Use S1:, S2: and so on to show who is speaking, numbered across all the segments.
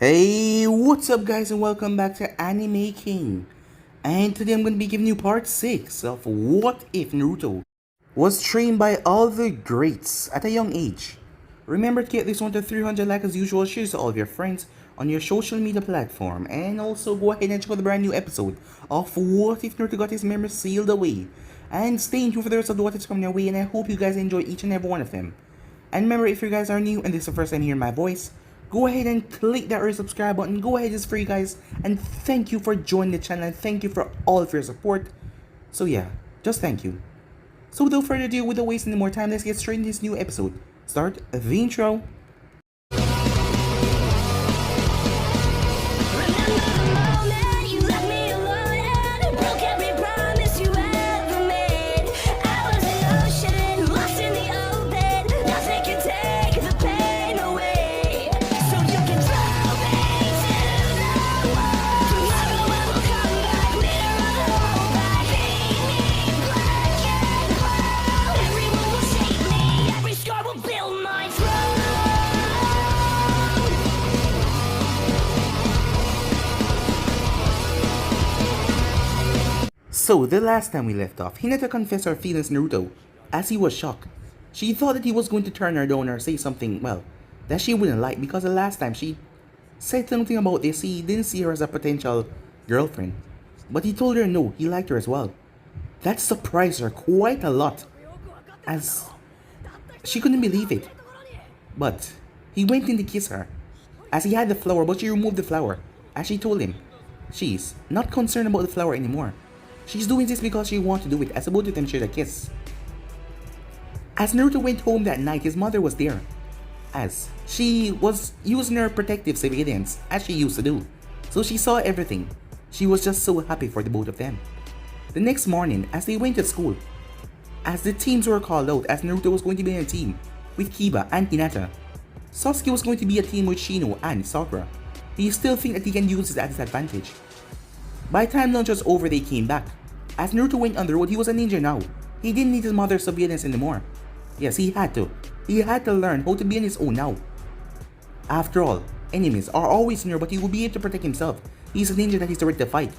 S1: Hey, what's up guys and welcome back to Anime King. And today I'm going to be giving you part 6 of What If Naruto was trained by all the greats at a young age. Remember to get this one to 300 likes as usual, share to all of your friends on your social media platform, and also go ahead and check out the brand new episode of What If Naruto got his memories sealed away. And stay tuned for the rest of the what is coming your way, and I hope you guys enjoy each and every one of them. And remember, if you guys are new and this is the first time hearing my voice, go ahead and click that red subscribe button. Go ahead, it's free guys. And thank you for joining the channel and thank you for all of your support. So yeah, just thank you. So without further ado, without wasting any more time, let's get straight into this new episode. Start the intro. So, the last time we left off, Hinata confessed her feelings to Naruto, as he was shocked. She thought that he was going to turn her down or say something, well, that she wouldn't like, because the last time she said something about this, he didn't see her as a potential girlfriend. But he told her no, he liked her as well. That surprised her quite a lot, as she couldn't believe it. But he went in to kiss her, as he had the flower, but she removed the flower, as she told him she's not concerned about the flower anymore. She's doing this because she wants to do it, as both of them shared a kiss. As Naruto went home that night, his mother was there, as she was using her protective surveillance, as she used to do. So she saw everything. She was just so happy for the both of them. The next morning, as they went to school, as the teams were called out, as Naruto was going to be in a team with Kiba and Hinata, Sasuke was going to be a team with Shino and Sakura. He still thinks that he can use this at his advantage. By the time lunch was over, they came back. As Naruto went on the road, he was a ninja now. He didn't need his mother's surveillance anymore. Yes, he had to. He had to learn how to be on his own now. After all, enemies are always near, but he will be able to protect himself. He's a ninja that is ready to fight.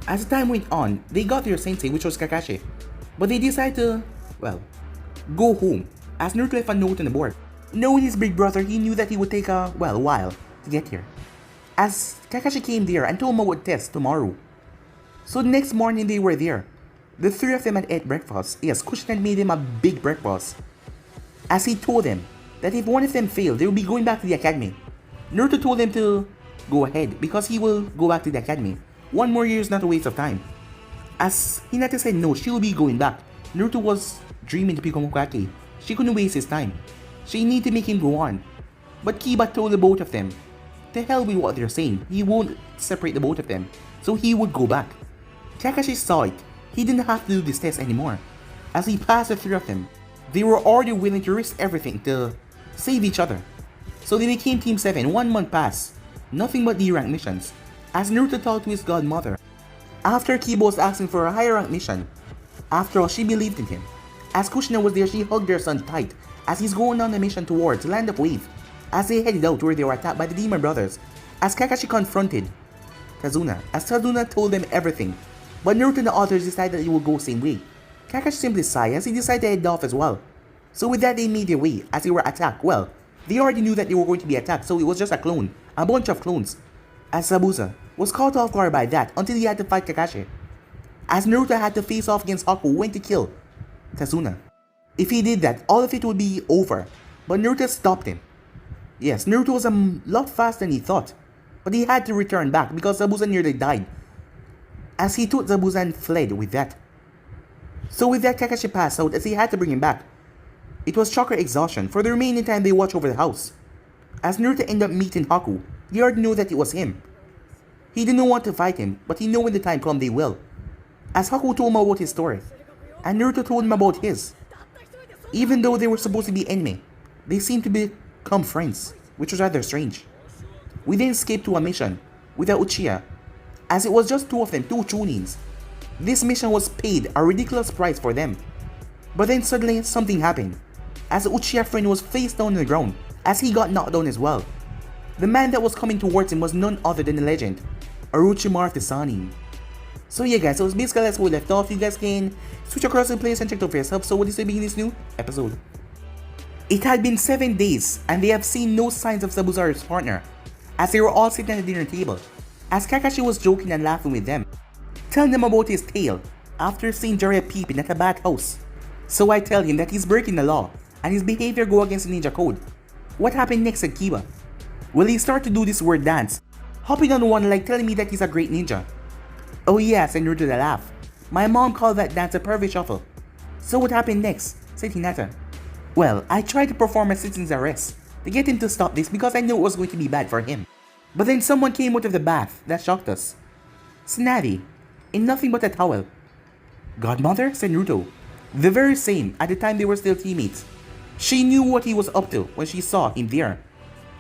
S1: As the time went on, they got their sensei, which was Kakashi. But they decided to, well, go home, as Naruto left a note on the board. Knowing his big brother, he knew that he would take a, while to get here, as Kakashi came there and told him about test tomorrow. So the next morning they were there. The three of them had ate breakfast. Yes, Kushina had made him a big breakfast, as he told them that if one of them failed, they would be going back to the academy. Naruto told him to go ahead because he will go back to the academy. 1 more year is not a waste of time. As Hinata said no, she will be going back. Naruto was dreaming to become Hokage. She couldn't waste his time. She needed to make him go on. But Kiba told the both of them, to hell with what they're saying, he won't separate the both of them, so he would go back. Kakashi saw it. He didn't have to do this test anymore. As he passed the three of them, they were already willing to risk everything to save each other. So they became Team 7. 1 month passed. Nothing but D-rank missions, as Naruto talked to his godmother. After Kiba was asking for a higher rank mission, after all, she believed in him. As Kushina was there, she hugged their son tight, as he's going on a mission towards Land of Wave, as they headed out where they were attacked by the Demon Brothers, as Kakashi confronted Kazuna, as Kazuna told them everything. But Naruto and the others decided that they would go same way. Kakashi simply sighed as he decided to head off as well. So with that, they made their way as they were attacked. Well, they already knew that they were going to be attacked, so it was just a clone, a bunch of clones. As Zabuza was caught off guard by that until he had to fight Kakashi. As Naruto had to face off against Haku, who went to kill Kazuna. If he did that, all of it would be over. But Naruto stopped him. Yes, Naruto was a lot faster than he thought. But he had to return back because Zabuza nearly died, as he took Zabuza and fled with that. So with that, Kakashi passed out as he had to bring him back. It was chakra exhaustion. For the remaining time, they watched over the house. As Naruto ended up meeting Haku, they already knew that it was him. He didn't want to fight him, but he knew when the time comes they will. As Haku told him about his story, and Naruto told him about his. Even though they were supposed to be enemy, they seemed to become friends, which was rather strange. We then escaped to a mission with the Uchiha, as it was just 2 of them, 2 Chunins. This mission was paid a ridiculous price for them. But then suddenly something happened, as the Uchiha friend was face down on the ground, as he got knocked down as well. The man that was coming towards him was none other than the legend, Orochimaru of the Sannin. So yeah guys, so it's basically that's where we left off. You guys can switch across the place and check out for yourself. So what is being this new episode? It had been 7 days and they have seen no signs of Zabuza or his partner, as they were all sitting at the dinner table, as Kakashi was joking and laughing with them, telling them about his tale after seeing Jiraiya peeping at a bathhouse. So I tell him that he's breaking the law and his behavior go against the ninja code. What happened next at Kiba? Will he start to do this weird dance, hopping on one leg telling me that he's a great ninja? Oh yeah, said Naruto to laugh. My mom called that dance a pervy shuffle. So what happened next? Said Hinata. Well, I tried to perform a citizen's arrest to get him to stop this because I knew it was going to be bad for him. But then someone came out of the bath that shocked us. Snappy, in nothing but a towel. Godmother? Said Naruto. The very same, at the time they were still teammates. She knew what he was up to when she saw him there.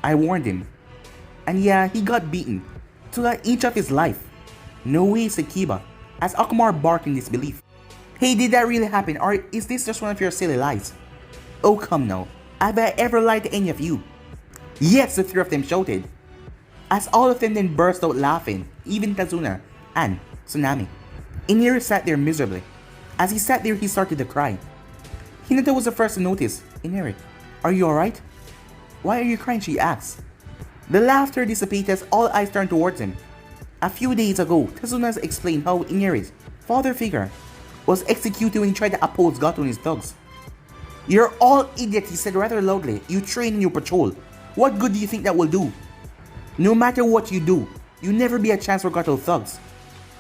S1: I warned him. And yeah, he got beaten to an inch of his life. No way, said Kiba, as Akamaru barked in disbelief. Hey, did that really happen, or is this just one of your silly lies? Oh come now, have I ever lied to any of you? Yes, the three of them shouted, as all of them then burst out laughing, even Kazuna and Tsunami. Iniri sat there miserably. As he sat there, he started to cry. Hinata was the first to notice. Iniri, are you alright? Why are you crying, she asked. The laughter dissipated as all eyes turned towards him. A few days ago, Tazuna explained how Iniri's father figure was executed when he tried to oppose Gato and his thugs. You're all idiots, he said rather loudly. You train and you patrol. What good do you think that will do? No matter what you do, you never be a chance for Gato thugs.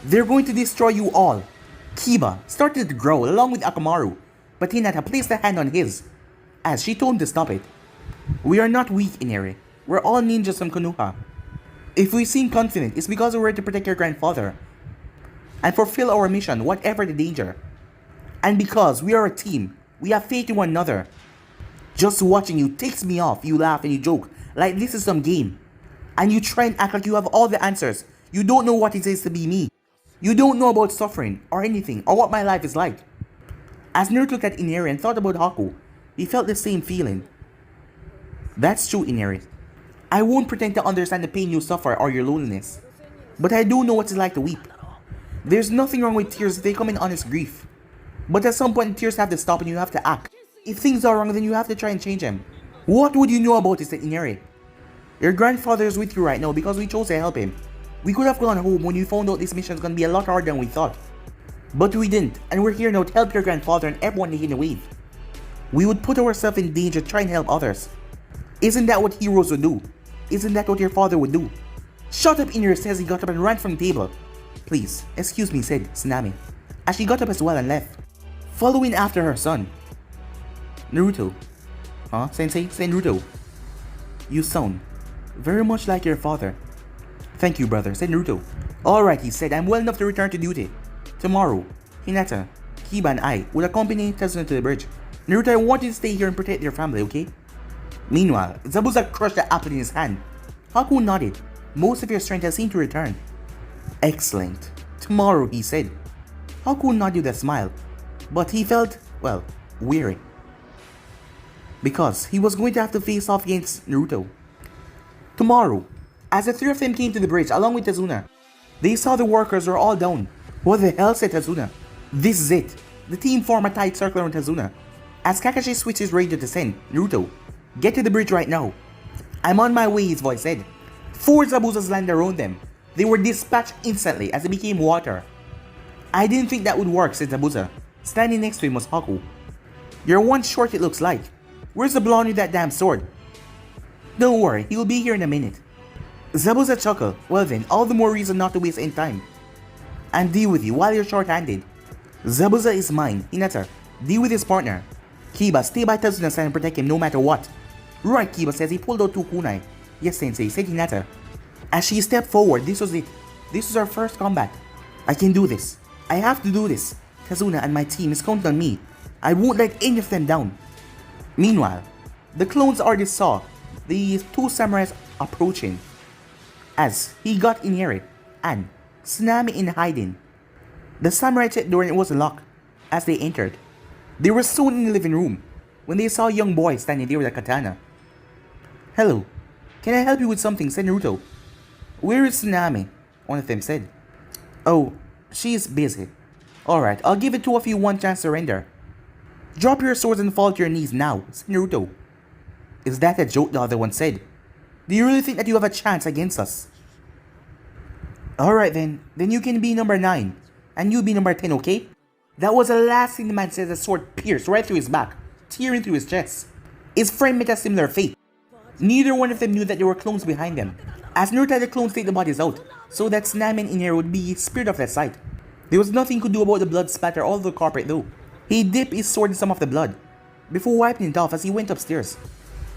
S1: They're going to destroy you all. Kiba started to growl along with Akamaru, but Hinata placed a hand on his, as she told him to stop it. We are not weak, Iniri. We're all ninjas from Konoha. If we seem confident, it's because we're here to protect your grandfather and fulfill our mission, whatever the danger. And because we are a team, we have faith in one another. Just watching you takes me off. You laugh and you joke like this is some game. And you try and act like you have all the answers. You don't know what it is to be me. You don't know about suffering or anything or what my life is like. As Naruto looked at Iniri and thought about Haku, he felt the same feeling. That's true, Iniri. I won't pretend to understand the pain you suffer or your loneliness, but I do know what it's like to weep. There's nothing wrong with tears if they come in honest grief. But at some point tears have to stop and you have to act. If things are wrong, then you have to try and change them. What would you know about this, Iniri? Your grandfather is with you right now because we chose to help him. We could have gone home when we found out this mission is going to be a lot harder than we thought. But we didn't, and we're here now to help your grandfather and everyone in the wave. We would put ourselves in danger to try and help others. Isn't that what heroes would do? Isn't that what your father would do? Shut up, Iniri, says he got up and ran from the table. Please, excuse me, said Tsunami, as she got up as well and left, following after her son. Naruto. Huh, Sensei? Said Naruto. You sound very much like your father. Thank you, brother, said Naruto. Alright, he said, I'm well enough to return to duty. Tomorrow, Hinata, Kiba and I will accompany Tazuna to the bridge. Naruto, I want you to stay here and protect your family, okay? Meanwhile, Zabuza crushed the apple in his hand. Haku nodded. Most of your strength has seemed to return. Excellent. Tomorrow, he said. Haku nodded with a smile, but he felt, well, weary, because he was going to have to face off against Naruto. Tomorrow, as the three of them came to the bridge along with Tazuna, they saw the workers were all down. What the hell, said Tazuna. This is it. The team formed a tight circle around Tazuna. As Kakashi switched his radio to send Naruto, get to the bridge right now. I'm on my way, his voice said. 4 Zabuzas landed around them. They were dispatched instantly as they became water. I didn't think that would work, said Zabuza. Standing next to him was Haku. You're one short, it looks like. Where's the blonde with that damn sword? Don't worry, he'll be here in a minute. Zabuza chuckled. Well then, all the more reason not to waste any time and deal with you while you're short-handed. Zabuza is mine. Hinata, deal with his partner. Kiba, stay by Tazuna's side and protect him no matter what. Right, Kiba says. He pulled out 2 kunai. Yes, Sensei, said Hinata. As she stepped forward, this was it. This was our first combat. I can do this. I have to do this. Tazuna and my team is counting on me. I won't let any of them down. Meanwhile, the clones already saw the 2 samurais approaching, as he got in here and Tsunami in hiding. The samurai checked the door and it was locked. As they entered, they were soon in the living room when they saw a young boy standing there with a katana. Hello, Can I help you with something? Said Naruto. Where is Tsunami? One of them said. Oh, she is busy. Alright, I'll give the two of you one chance to surrender. Drop your swords and fall to your knees now, said Naruto. Is that a joke? The other one said. Do you really think that you have a chance against us? Alright then you can be number 9. And you be number 10, okay? That was the last thing the man said as the sword pierced right through his back, tearing through his chest. His friend met a similar fate. Neither one of them knew that there were clones behind them, as Naruto had the clones take the bodies out, so that Tsunami and Iner would be spared of that sight. There was nothing he could do about the blood splatter all over the carpet though. He dipped his sword in some of the blood, before wiping it off as he went upstairs.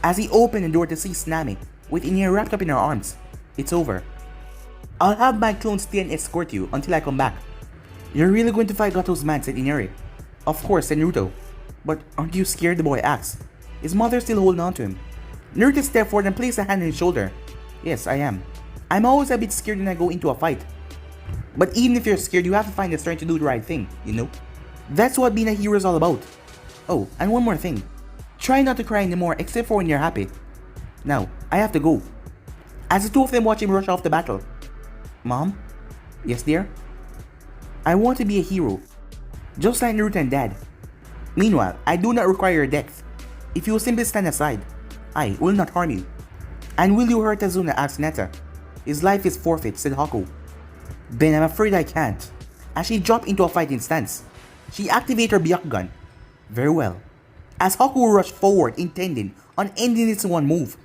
S1: As he opened the door to see Tsunami, with Iner wrapped up in her arms. It's over. I'll have my clone stay and escort you until I come back. You're really going to fight Gato's man, said Iner. Of course, said Naruto. But aren't you scared? The boy asked. His mother still holding on to him. Naruto stepped forward and placed a hand on his shoulder. Yes, I am. I'm always a bit scared when I go into a fight. But even if you're scared, you have to find the strength to do the right thing, you know? That's what being a hero is all about. Oh, and one more thing. Try not to cry anymore except for when you're happy. Now, I have to go. As the two of them watch him rush off the battle. Mom? Yes, dear? I want to be a hero. Just like Naruto and Dad. Meanwhile, I do not require your death. If you will simply stand aside, I will not harm you. And will you hurt Azuna? Asked Hinata. His life is forfeit, said Haku. Then I'm afraid I can't. As she dropped into a fighting stance, she activated her Byakugan. Very well. As Haku rushed forward, intending on ending this in one move.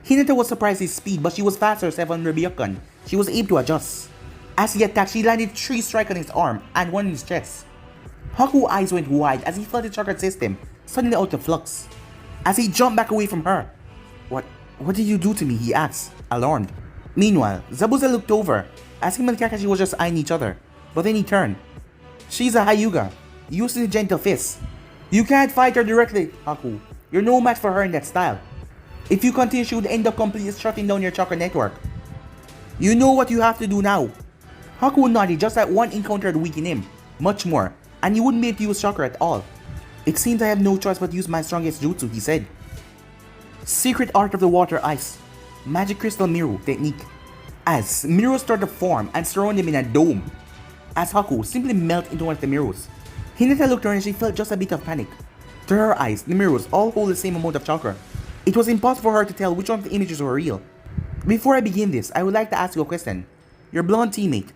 S1: Hinata was surprised at his speed, but she was faster herself on her Byakugan. She was able to adjust. As he attacked, she landed 3 strikes on his arm and 1 in his chest. Haku's eyes went wide as he felt the chakra system suddenly out of flux. As he jumped back away from her. What did you do to me? He asked, alarmed. Meanwhile, Zabuza looked over as him and Kakashi was just eyeing each other. But then he turned. She's a Hyuga, using a gentle fist. You can't fight her directly, Haku. You're no match for her in that style. If you continue, she would end up completely shutting down your chakra network. You know what you have to do now. Haku nodded just like one encounter to weaken him. Much more. And he wouldn't be able to use chakra at all. It seems I have no choice but to use my strongest jutsu, he said. Secret art of the water ice. Magic crystal mirror technique. As mirrors start to form and surround him in a dome. As Haku simply melted into one of the mirrors. Hinata looked around and she felt just a bit of panic. To her eyes, the mirrors all hold the same amount of chakra. It was impossible for her to tell which one of the images were real. Before I begin this, I would like to ask you a question. Your blonde teammate.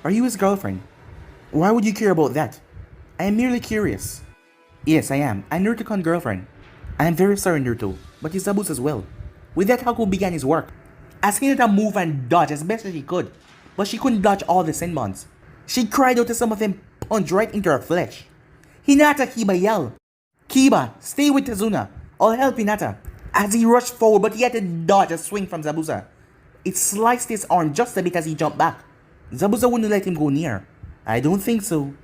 S1: Are you his girlfriend? Why would you care about that? I am merely curious. Yes, I am. I'm Naruto-kun's girlfriend. I am very sorry, Naruto, but he's Zabuza as well. With that, Haku began his work. As Hinata moved and dodged as best as she could, but she couldn't dodge all the senbons. She cried out as some of them punched right into her flesh. Hinata, Kiba yelled. Kiba, stay with Tazuna. I'll help Hinata. As he rushed forward, but he had to dodge a swing from Zabuza. It sliced his arm just a bit as he jumped back. Zabuza wouldn't let him go near. I don't think so.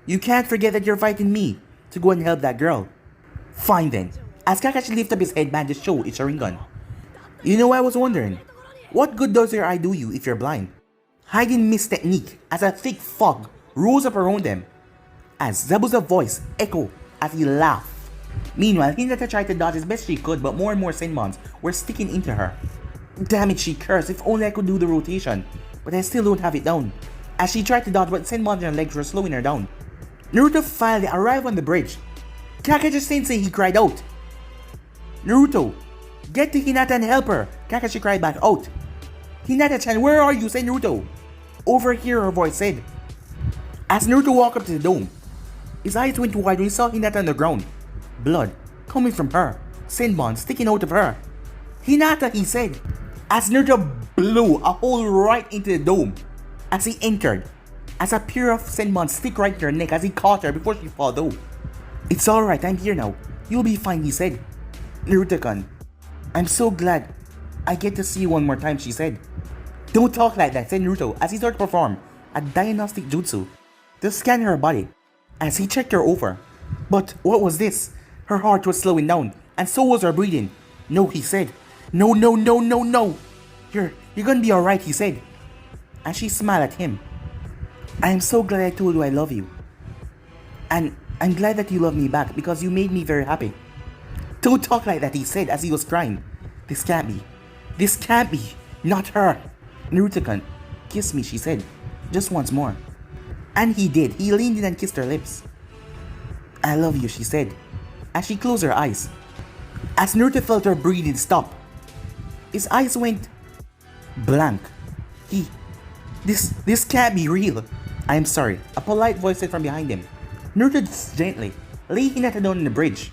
S1: You can't forget that you're fighting me to go and help that girl. Fine then. As Kakashi lifted up his headband to show its Sharingan. You know, I was wondering, what good does your eye do you if you're blind? Hiding mist technique as a thick fog rose up around them. As Zabuza's voice echoed as he laughed. Meanwhile, Hinata tried to dodge as best she could, but more and more senbons were sticking into her. Damn it, she cursed, if only I could do the rotation. But I still don't have it down. As she tried to dodge, but senbons in her legs were slowing her down. Naruto finally arrived on the bridge. Kakashi-sensei, he cried out. Naruto, get to Hinata and help her, Kakashi cried back out. Hinata-chan, where are you? Said Naruto. Over here, her voice said. As Naruto walked up to the dome, his eyes went wide when he saw Hinata on the ground. Blood coming from her, senbon sticking out of her. Hinata, he said. As Naruto blew a hole right into the dome. As he entered, as a pair of senbon stick right in her neck as he caught her before she fell though. It's alright, I'm here now. You'll be fine, he said. Naruto-kun, I'm so glad I get to see you one more time, she said. Don't talk like that, said Naruto as he started to perform a diagnostic jutsu to scan her body as he checked her over. But what was this? Her heart was slowing down and so was her breathing. No, he said. No. You're gonna be alright, he said. And she smiled at him. I am so glad I told you I love you. And I'm glad that you love me back because you made me very happy. Don't talk like that, he said as he was crying. This can't be. This can't be. Not her. Naruto-kun, kiss me, she said. Just once more. And he did. He leaned in and kissed her lips. I love you, she said, as she closed her eyes. As Naruto felt her breathing stop, his eyes went blank. This can't be real. I am sorry, a polite voice said from behind him. Naruto gently laid Hinata down on the bridge.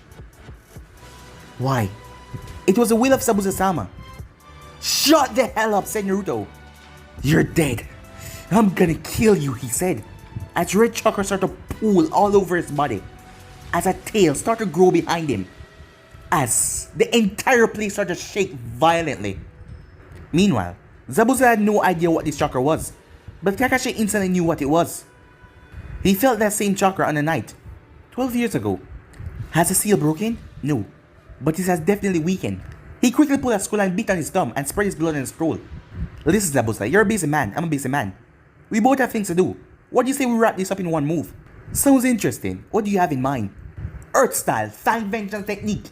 S1: Why? It was the will of Zabuza-sama. Shut the hell up, said Naruto. You're dead. I'm gonna kill you, he said, as red chakra started to pool all over his body, as a tail started to grow behind him, as the entire place started to shake violently. Meanwhile, Zabuza had no idea what this chakra was, but Kakashi instantly knew what it was. He felt that same chakra on a night 12 years ago. Has the seal broken? No, but it has definitely weakened. He quickly pulled a skull and beat on his thumb and spread his blood on his scroll. Listen, Zabuza, you're a busy man, I'm a busy man. We both have things to do. What do you say we wrap this up in one move? Sounds interesting. What do you have in mind? Earth style, fan vengeance technique.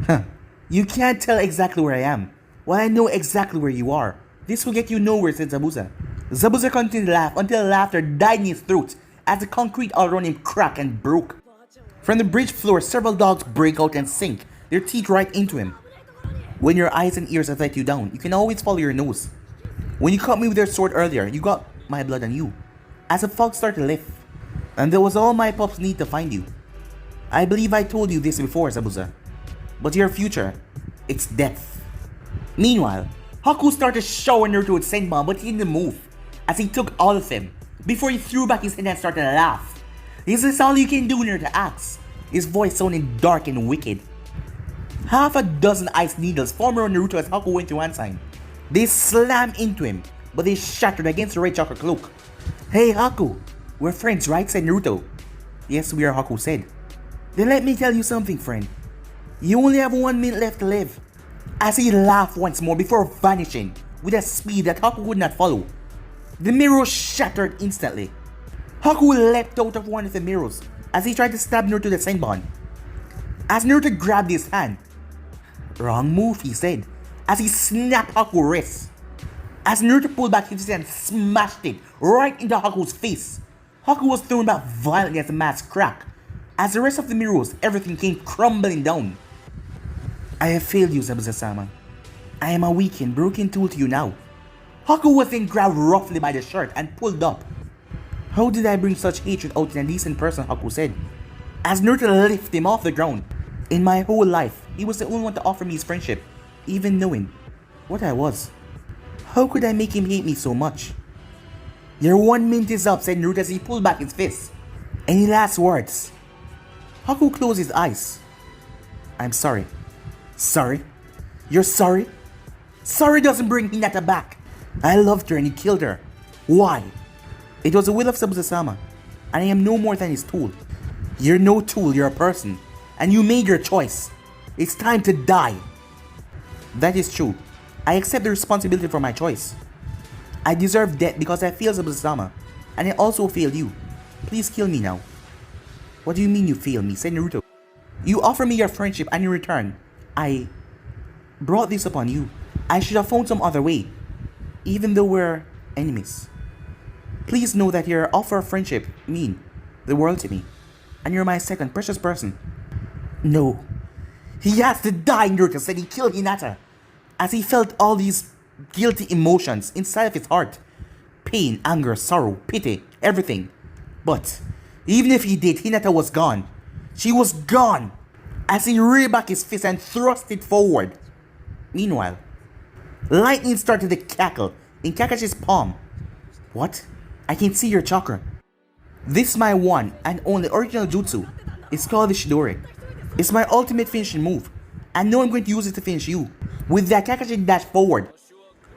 S1: Huh. You can't tell exactly where I am. Well, I know exactly where you are. This will get you nowhere, said Zabuza. Zabuza continued to laugh until laughter died in his throat as the concrete all around him cracked and broke. From the bridge floor, several dogs break out and sink, their teeth right into him. When your eyes and ears have let you down, you can always follow your nose. When you caught me with your sword earlier, you got my blood on you. As the fog started to lift, and that was all my pups need to find you. I believe I told you this before, Zabuza. But your future, it's death. Meanwhile, Haku started showering Naruto with Senbon, but he didn't move, as he took all of them, before he threw back his head and started to laugh. Is this all you can do, Naruto asked, his voice sounding dark and wicked. Half a dozen ice needles formed around Naruto as Haku went to one side. They slammed into him, but they shattered against the red chakra cloak. Hey Haku, we're friends, right? Said Naruto. Yes, we are, Haku said. Then let me tell you something, friend. You only have 1 minute left to live. As he laughed once more before vanishing with a speed that Haku would not follow. The mirror shattered instantly. Haku leapt out of one of the mirrors as he tried to stab Naruto with the Senbon. As Naruto grabbed his hand. Wrong move, he said, as he snapped Haku's wrist. As Naruto pulled back his fist and smashed it right into Haku's face. Haku was thrown back violently as the mask cracked. As the rest of the mirrors, everything came crumbling down. I have failed you, Zabuza-sama. I am a weakened, broken tool to you now. Haku was then grabbed roughly by the shirt and pulled up. How did I bring such hatred out in a decent person, Haku said, as Naruto lifted him off the ground. In my whole life, he was the only one to offer me his friendship, even knowing what I was. How could I make him hate me so much? Your 1 minute is up, said Naruto as he pulled back his fist. Any last words? Haku closed his eyes. I'm sorry. Sorry? You're sorry? Sorry doesn't bring Hinata back. I loved her and he killed her. Why? It was the will of Zabuza-sama, and I am no more than his tool. You're no tool, you're a person, and you made your choice. It's time to die. That is true. I accept the responsibility for my choice. I deserve death because I failed Zabuza-sama, and I also failed you. Please kill me now. What do you mean you failed me? Said Naruto. You offer me your friendship and in return, I brought this upon you. I should have found some other way, even though we're enemies. Please know that your offer of friendship mean the world to me, and you're my second precious person. No. He has to die, Naruto said. He killed Hinata, as he felt all these guilty emotions inside of his heart. Pain, anger, sorrow, pity, everything. But even if he did, Hinata was gone. She was gone, as he reared back his fist and thrust it forward. Meanwhile, lightning started to cackle in Kakashi's palm. What? I can see your chakra. This my one and only original jutsu. It's called the Shidori. It's my ultimate finishing move, and now I'm going to use it to finish you. With that, Kakashi dashed forward.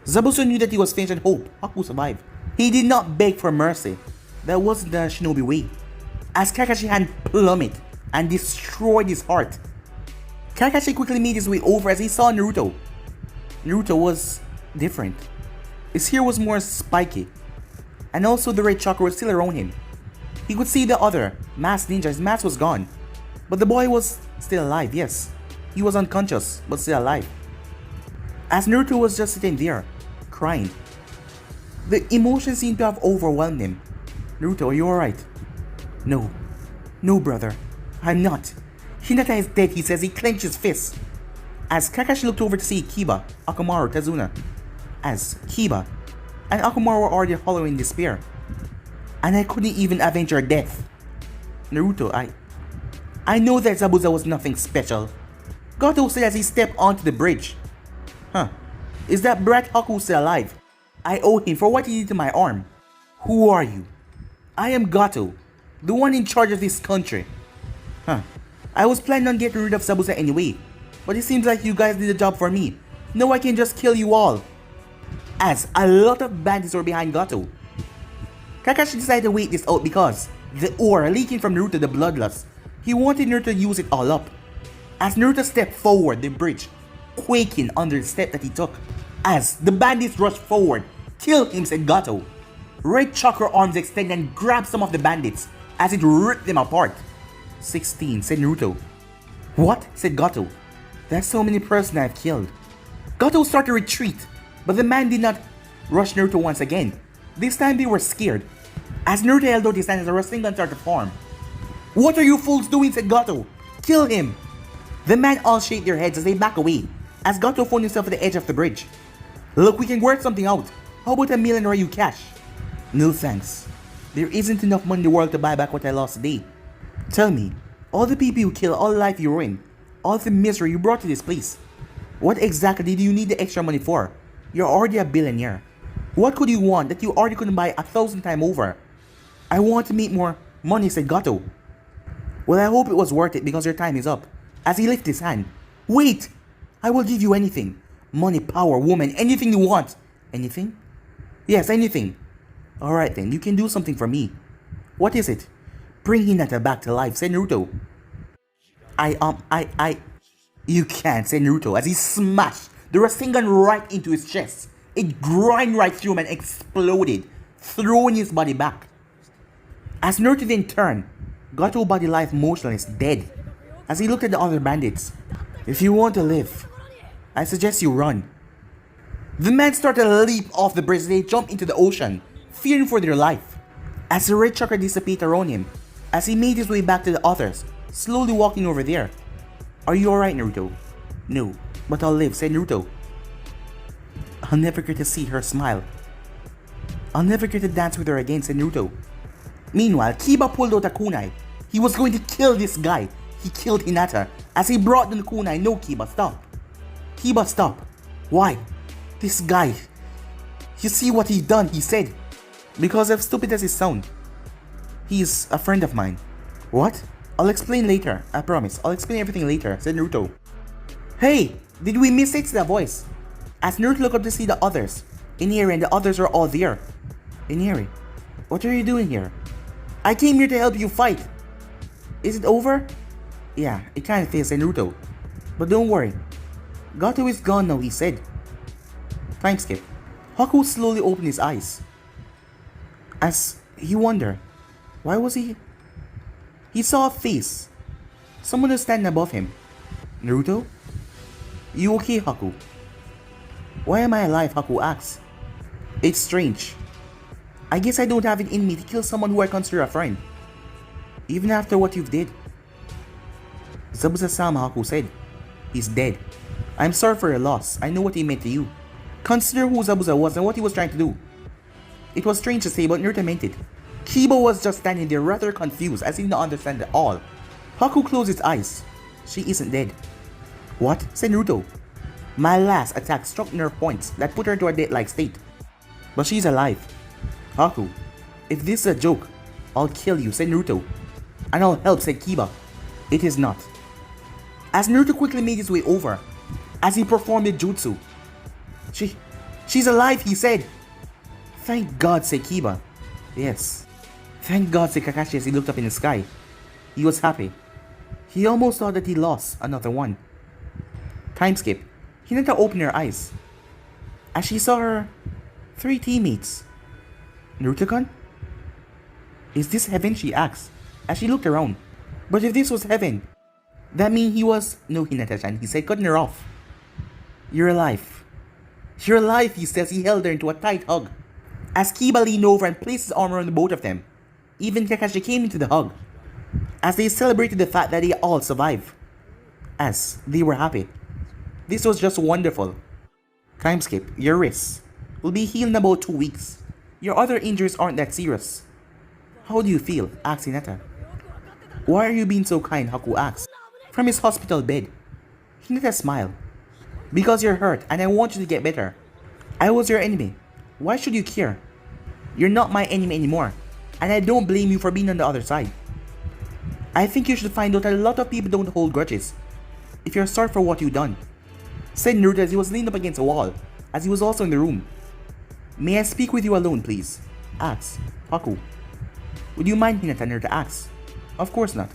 S1: Zabuza knew that he was finished and hoped Haku survived. He did not beg for mercy. That wasn't the shinobi way. As Kakashi's hand plummeted and destroyed his heart, Kakashi quickly made his way over as he saw Naruto. Naruto was different. His hair was more spiky, and also the red chakra was still around him. He could see the other masked ninja. His mask was gone, but the boy was still alive. Yes, he was unconscious, but still alive. as Naruto was just sitting there, crying. The emotion seemed to have overwhelmed him. Naruto, are you alright? No. No, brother. I'm not. Hinata is dead, he says. He clenched his fist. As Kakashi looked over to see Kiba, Akamaru, Tazuna, as Kiba and Akamaru were already hollowing in despair. And I couldn't even avenge her death. Naruto, I know that Zabuza was nothing special. Gato said as he stepped onto the bridge. Huh. Is that brat Haku still alive? I owe him for what he did to my arm. Who are you? I am Gato, the one in charge of this country. Huh. I was planning on getting rid of Zabuza anyway, but it seems like you guys did the job for me. Now I can just kill you all. As a lot of bandits were behind Gato. Kakashi decided to wait this out because the aura leaking from Naruto the Bloodlust, he wanted Naruto to use it all up. As Naruto stepped forward the bridge, quaking under the step that he took. As the bandits rushed forward, kill him, said Gato. Red chakra arms extended and grabbed some of the bandits as it ripped them apart. 16, said Naruto. What? Said Gato. That's so many persons I've killed. Gato started to retreat, but the man did not rush Naruto once again. This time they were scared. As Naruto held out his hand as a Rasengan started to form. What are you fools doing? Said Gato. Kill him. The men all shake their heads as they back away, as Gato found himself at the edge of the bridge. Look, we can work something out. How about $1 million Ryu cash? No thanks. There isn't enough money in the world to buy back what I lost today. Tell me, all the people you killed, all the life you ruined, all the misery you brought to this place, what exactly do you need the extra money for? You're already a billionaire. What could you want that you already couldn't buy 1,000 times over? I want to make more money, said Gato. Well, I hope it was worth it because your time is up. As he lifted his hand. Wait! I will give you anything. Money, power, woman, anything you want. Anything? Yes, anything. Alright then, you can do something for me. What is it? Bring Hinata back to life, said Naruto. You can't, said Naruto as he smashed the Rasengan right into his chest. It grind right through him and exploded, throwing his body back. As Naruto then turned, Gato body life motionless, dead. As he looked at the other bandits. If you want to live, I suggest you run. The men started to leap off the bridge as they jumped into the ocean, fearing for their life. As the red chakra dissipated around him, as he made his way back to the others, slowly walking over there. Are you alright, Naruto? No, but I'll live, said Naruto. I'll never get to see her smile. I'll never get to dance with her again, said Naruto. Meanwhile, Kiba pulled out a kunai. He was going to kill this guy. He killed Hinata. As he brought the kunai, no, Kiba, stop. Kiba, stop. Why? This guy. You see what he done, he said. Because as stupid as it sounds, he's a friend of mine. What? I'll explain later. I promise. I'll explain everything later, said Naruto. Hey, did we miss it? The voice. As Naruto looked up to see the others. Iniri and the others were all there. Iniri, what are you doing here? I came here to help you fight. Is it over? Yeah, it kind of is, said Naruto. But don't worry. Gato is gone now, he said. Time skip. Haku slowly opened his eyes. As he wondered, why was he? He saw a face. Someone was standing above him. Naruto? You okay, Haku? Why am I alive? Haku asked. It's strange. I guess I don't have it in me to kill someone who I consider a friend. Even after what you've did. Zabuza-sama, Haku said. He's dead. I'm sorry for your loss. I know what he meant to you. Consider who Zabuza was and what he was trying to do. It was strange to say, but Naruto meant it. Kiba was just standing there rather confused as he did not understand at all. Haku closed his eyes. She isn't dead. What? Said Naruto. My last attack struck nerve points that put her to a death-like state. But she's alive. Haku, if this is a joke, I'll kill you, said Naruto. And I'll help, said Kiba. It is not. As Naruto quickly made his way over, as he performed the jutsu. She's alive, he said. Thank God, said Kiba. Yes. Thank God, said Kakashi as he looked up in the sky. He was happy. He almost thought that he lost another one. Time skip. Hinata opened her eyes. As she saw her 3 teammates. Naruto-kun? Is this heaven? She asked, as she looked around. But if this was heaven, that means he was... No, Hinata-chan, he said, cutting her off. You're alive. You're alive, he says. He held her into a tight hug. As Kiba leaned over and placed his arm around the both of them, even Kakashi came into the hug. As they celebrated the fact that they all survived. As they were happy. This was just wonderful. Time skip, your wrists will be healed in about 2 weeks. Your other injuries aren't that serious. How do you feel? Asked Hinata. Why are you being so kind? Haku asked. From his hospital bed. Hinata smiled. Because you're hurt and I want you to get better. I was your enemy. Why should you care? You're not my enemy anymore. And I don't blame you for being on the other side. I think you should find out that a lot of people don't hold grudges. If you're sorry for what you've done. Said Naruto as he was leaned up against a wall, as he was also in the room. May I speak with you alone, please? Asked Haku. Would you mind, Hinata? Naruto asked. Of course not.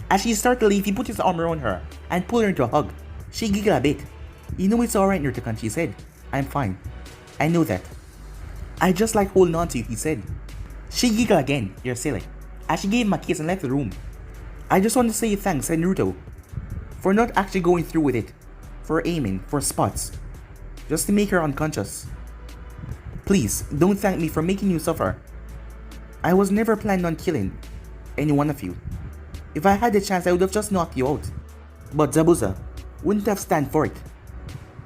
S1: As she started to leave, he put his arm around her and pulled her into a hug. She giggled a bit. You know it's alright, Naruto-kun, she said. I'm fine. I know that. I just like holding on to you, he said. She giggled again. You're silly. As she gave him a kiss and left the room. I just want to say thanks, said Naruto, for not actually going through with it. For aiming for spots. Just to make her unconscious. Please, don't thank me for making you suffer. I was never planning on killing any one of you. If I had the chance, I would have just knocked you out. But Zabuza wouldn't have stand for it.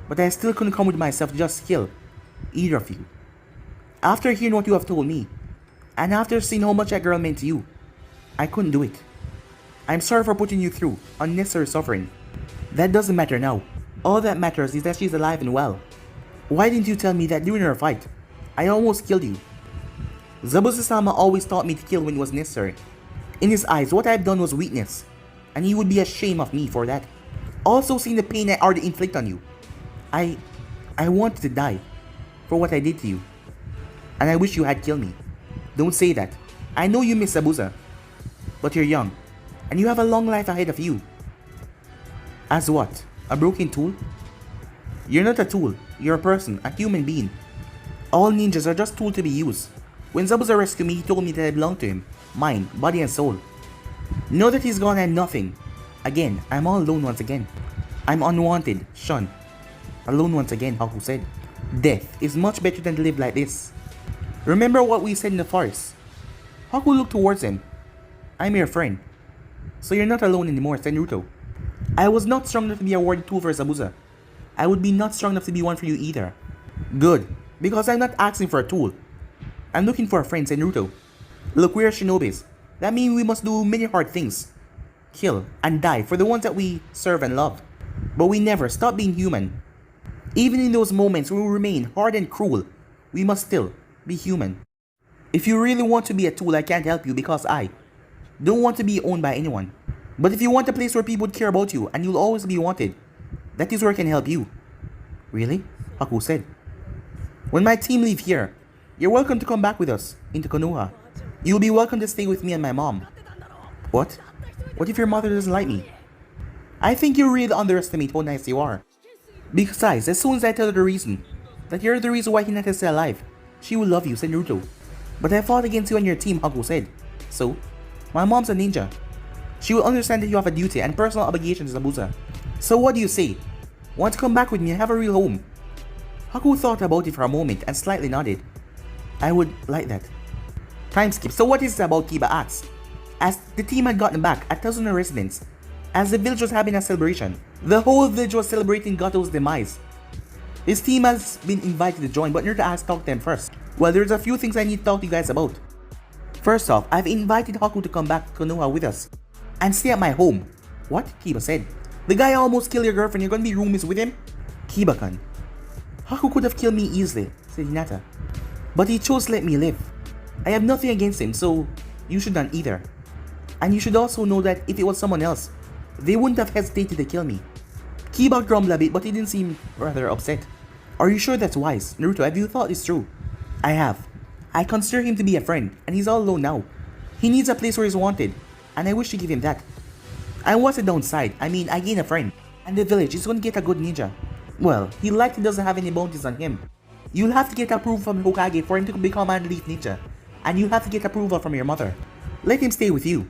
S1: But I still couldn't come with myself to just kill either of you. After hearing what you have told me, and after seeing how much that girl meant to you, I couldn't do it. I'm sorry for putting you through unnecessary suffering. That doesn't matter now. All that matters is that she's alive and well. Why didn't you tell me that during our fight, I almost killed you? Zabuza-sama always taught me to kill when it was necessary. In his eyes, what I've done was weakness, and he would be ashamed of me for that. Also seeing the pain I already inflict on you. I wanted to die for what I did to you. And I wish you had killed me. Don't say that. I know you miss Zabuza, but you're young, and you have a long life ahead of you. As what? A broken tool? You're not a tool. You're a person, a human being. All ninjas are just tools to be used. When Zabuza rescued me, he told me that I belong to him. Mind, body and soul. Now that he's gone, I'm nothing. Again, I'm all alone once again. I'm unwanted, shunned. Alone once again, Haku said. Death is much better than to live like this. Remember what we said in the forest. Haku looked towards him. I'm your friend. So you're not alone anymore, said Naruto. I was not strong enough to be a worthy tool for Zabuza. I would be not strong enough to be one for you either. Good, because I'm not asking for a tool. I'm looking for a friend, said Naruto. Look, we're shinobis. That means we must do many hard things. Kill and die for the ones that we serve and love. But we never stop being human. Even in those moments we will remain hard and cruel, we must still be human. If you really want to be a tool, I can't help you because I don't want to be owned by anyone. But if you want a place where people would care about you and you'll always be wanted, that is where I can help you. Really? Haku said. When my team leave here, you're welcome to come back with us into Konoha. You'll be welcome to stay with me and my mom. What? What if your mother doesn't like me? I think you really underestimate how nice you are. Besides, as soon as I tell her the reason, that you're the reason why Hinata is still alive, she will love you, said Naruto. But I fought against you and your team, Haku said. So, my mom's a ninja. She will understand that you have a duty and personal obligations to Zabuza. So what do you say? Want to come back with me and have a real home? Haku thought about it for a moment and slightly nodded. I would like that. Time skip. So what is it about, Kiba asked. As the team had gotten back at Tazuna residence, as the village was having a celebration, the whole village was celebrating Gato's demise. His team has been invited to join, but Naruto asked to talk to them first. Well, there's a few things I need to talk to you guys about. First off, I've invited Haku to come back to Konoha with us and stay at my home. What? Kiba said. The guy almost killed your girlfriend, you're gonna be roomies with him? Kiba-kun. Haku could have killed me easily, said Hinata. But he chose to let me live. I have nothing against him, so you should not either. And you should also know that if it was someone else, they wouldn't have hesitated to kill me. Kiba grumbled a bit, but he didn't seem rather upset. Are you sure that's wise? Naruto, have you thought this through? I have. I consider him to be a friend, and he's all alone now. He needs a place where he's wanted, and I wish to give him that. And what's the downside? I mean, I gain a friend, and the village is going to get a good ninja. Well, he likely doesn't have any bounties on him. You'll have to get approval from Hokage for him to become an elite ninja, and you'll have to get approval from your mother. Let him stay with you.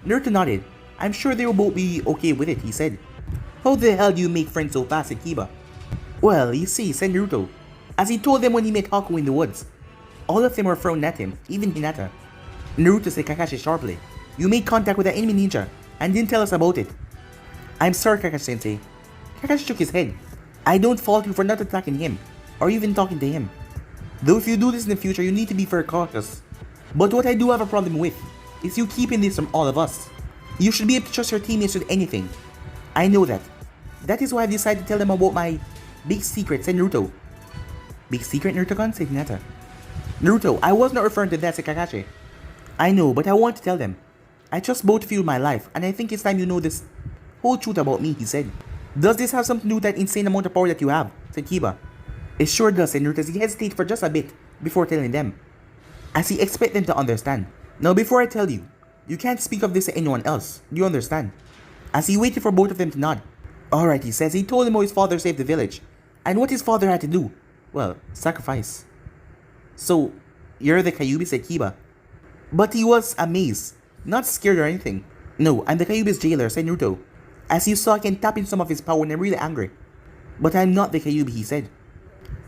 S1: Naruto nodded. I'm sure they will both be okay with it, he said. How the hell do you make friends so fast, said Kiba? Well, you see, said Naruto. as he told them when he met Haku in the woods. All of them were thrown at him, even Hinata. Naruto said Kakashi sharply, "You made contact with the enemy ninja and didn't tell us about it." "I'm sorry, Kakashi-sensei." Kakashi shook his head. "I don't fault you for not attacking him, or even talking to him. Though if you do this in the future, you need to be very cautious. But what I do have a problem with is you keeping this from all of us. You should be able to trust your teammates with anything. I know that. That is why I decided to tell them about my big secret," said Naruto. "Big secret, Naruto-kun?" said Hinata. "Naruto, I was not referring to that," said Kakashi. "I know, but I want to tell them. I trust both of you in my life, and I think it's time you know this whole truth about me," he said. "Does this have something to do with that insane amount of power that you have?" said Kiba. "It sure does," said Naruto as he hesitated for just a bit before telling them, as he expected them to understand. "Now before I tell you, you can't speak of this to anyone else. Do you understand?" As he waited for both of them to nod. "Alright," he says. He told them how his father saved the village, and what his father had to do. Well, sacrifice. "So, you're the Kyuubi," said Kiba. But he was amazed, not scared or anything. "No, I'm the Kyuubi's jailer," said Naruto. "As you saw, I can tap in some of his power when I'm really angry." "But I'm not the Kyuubi," he said.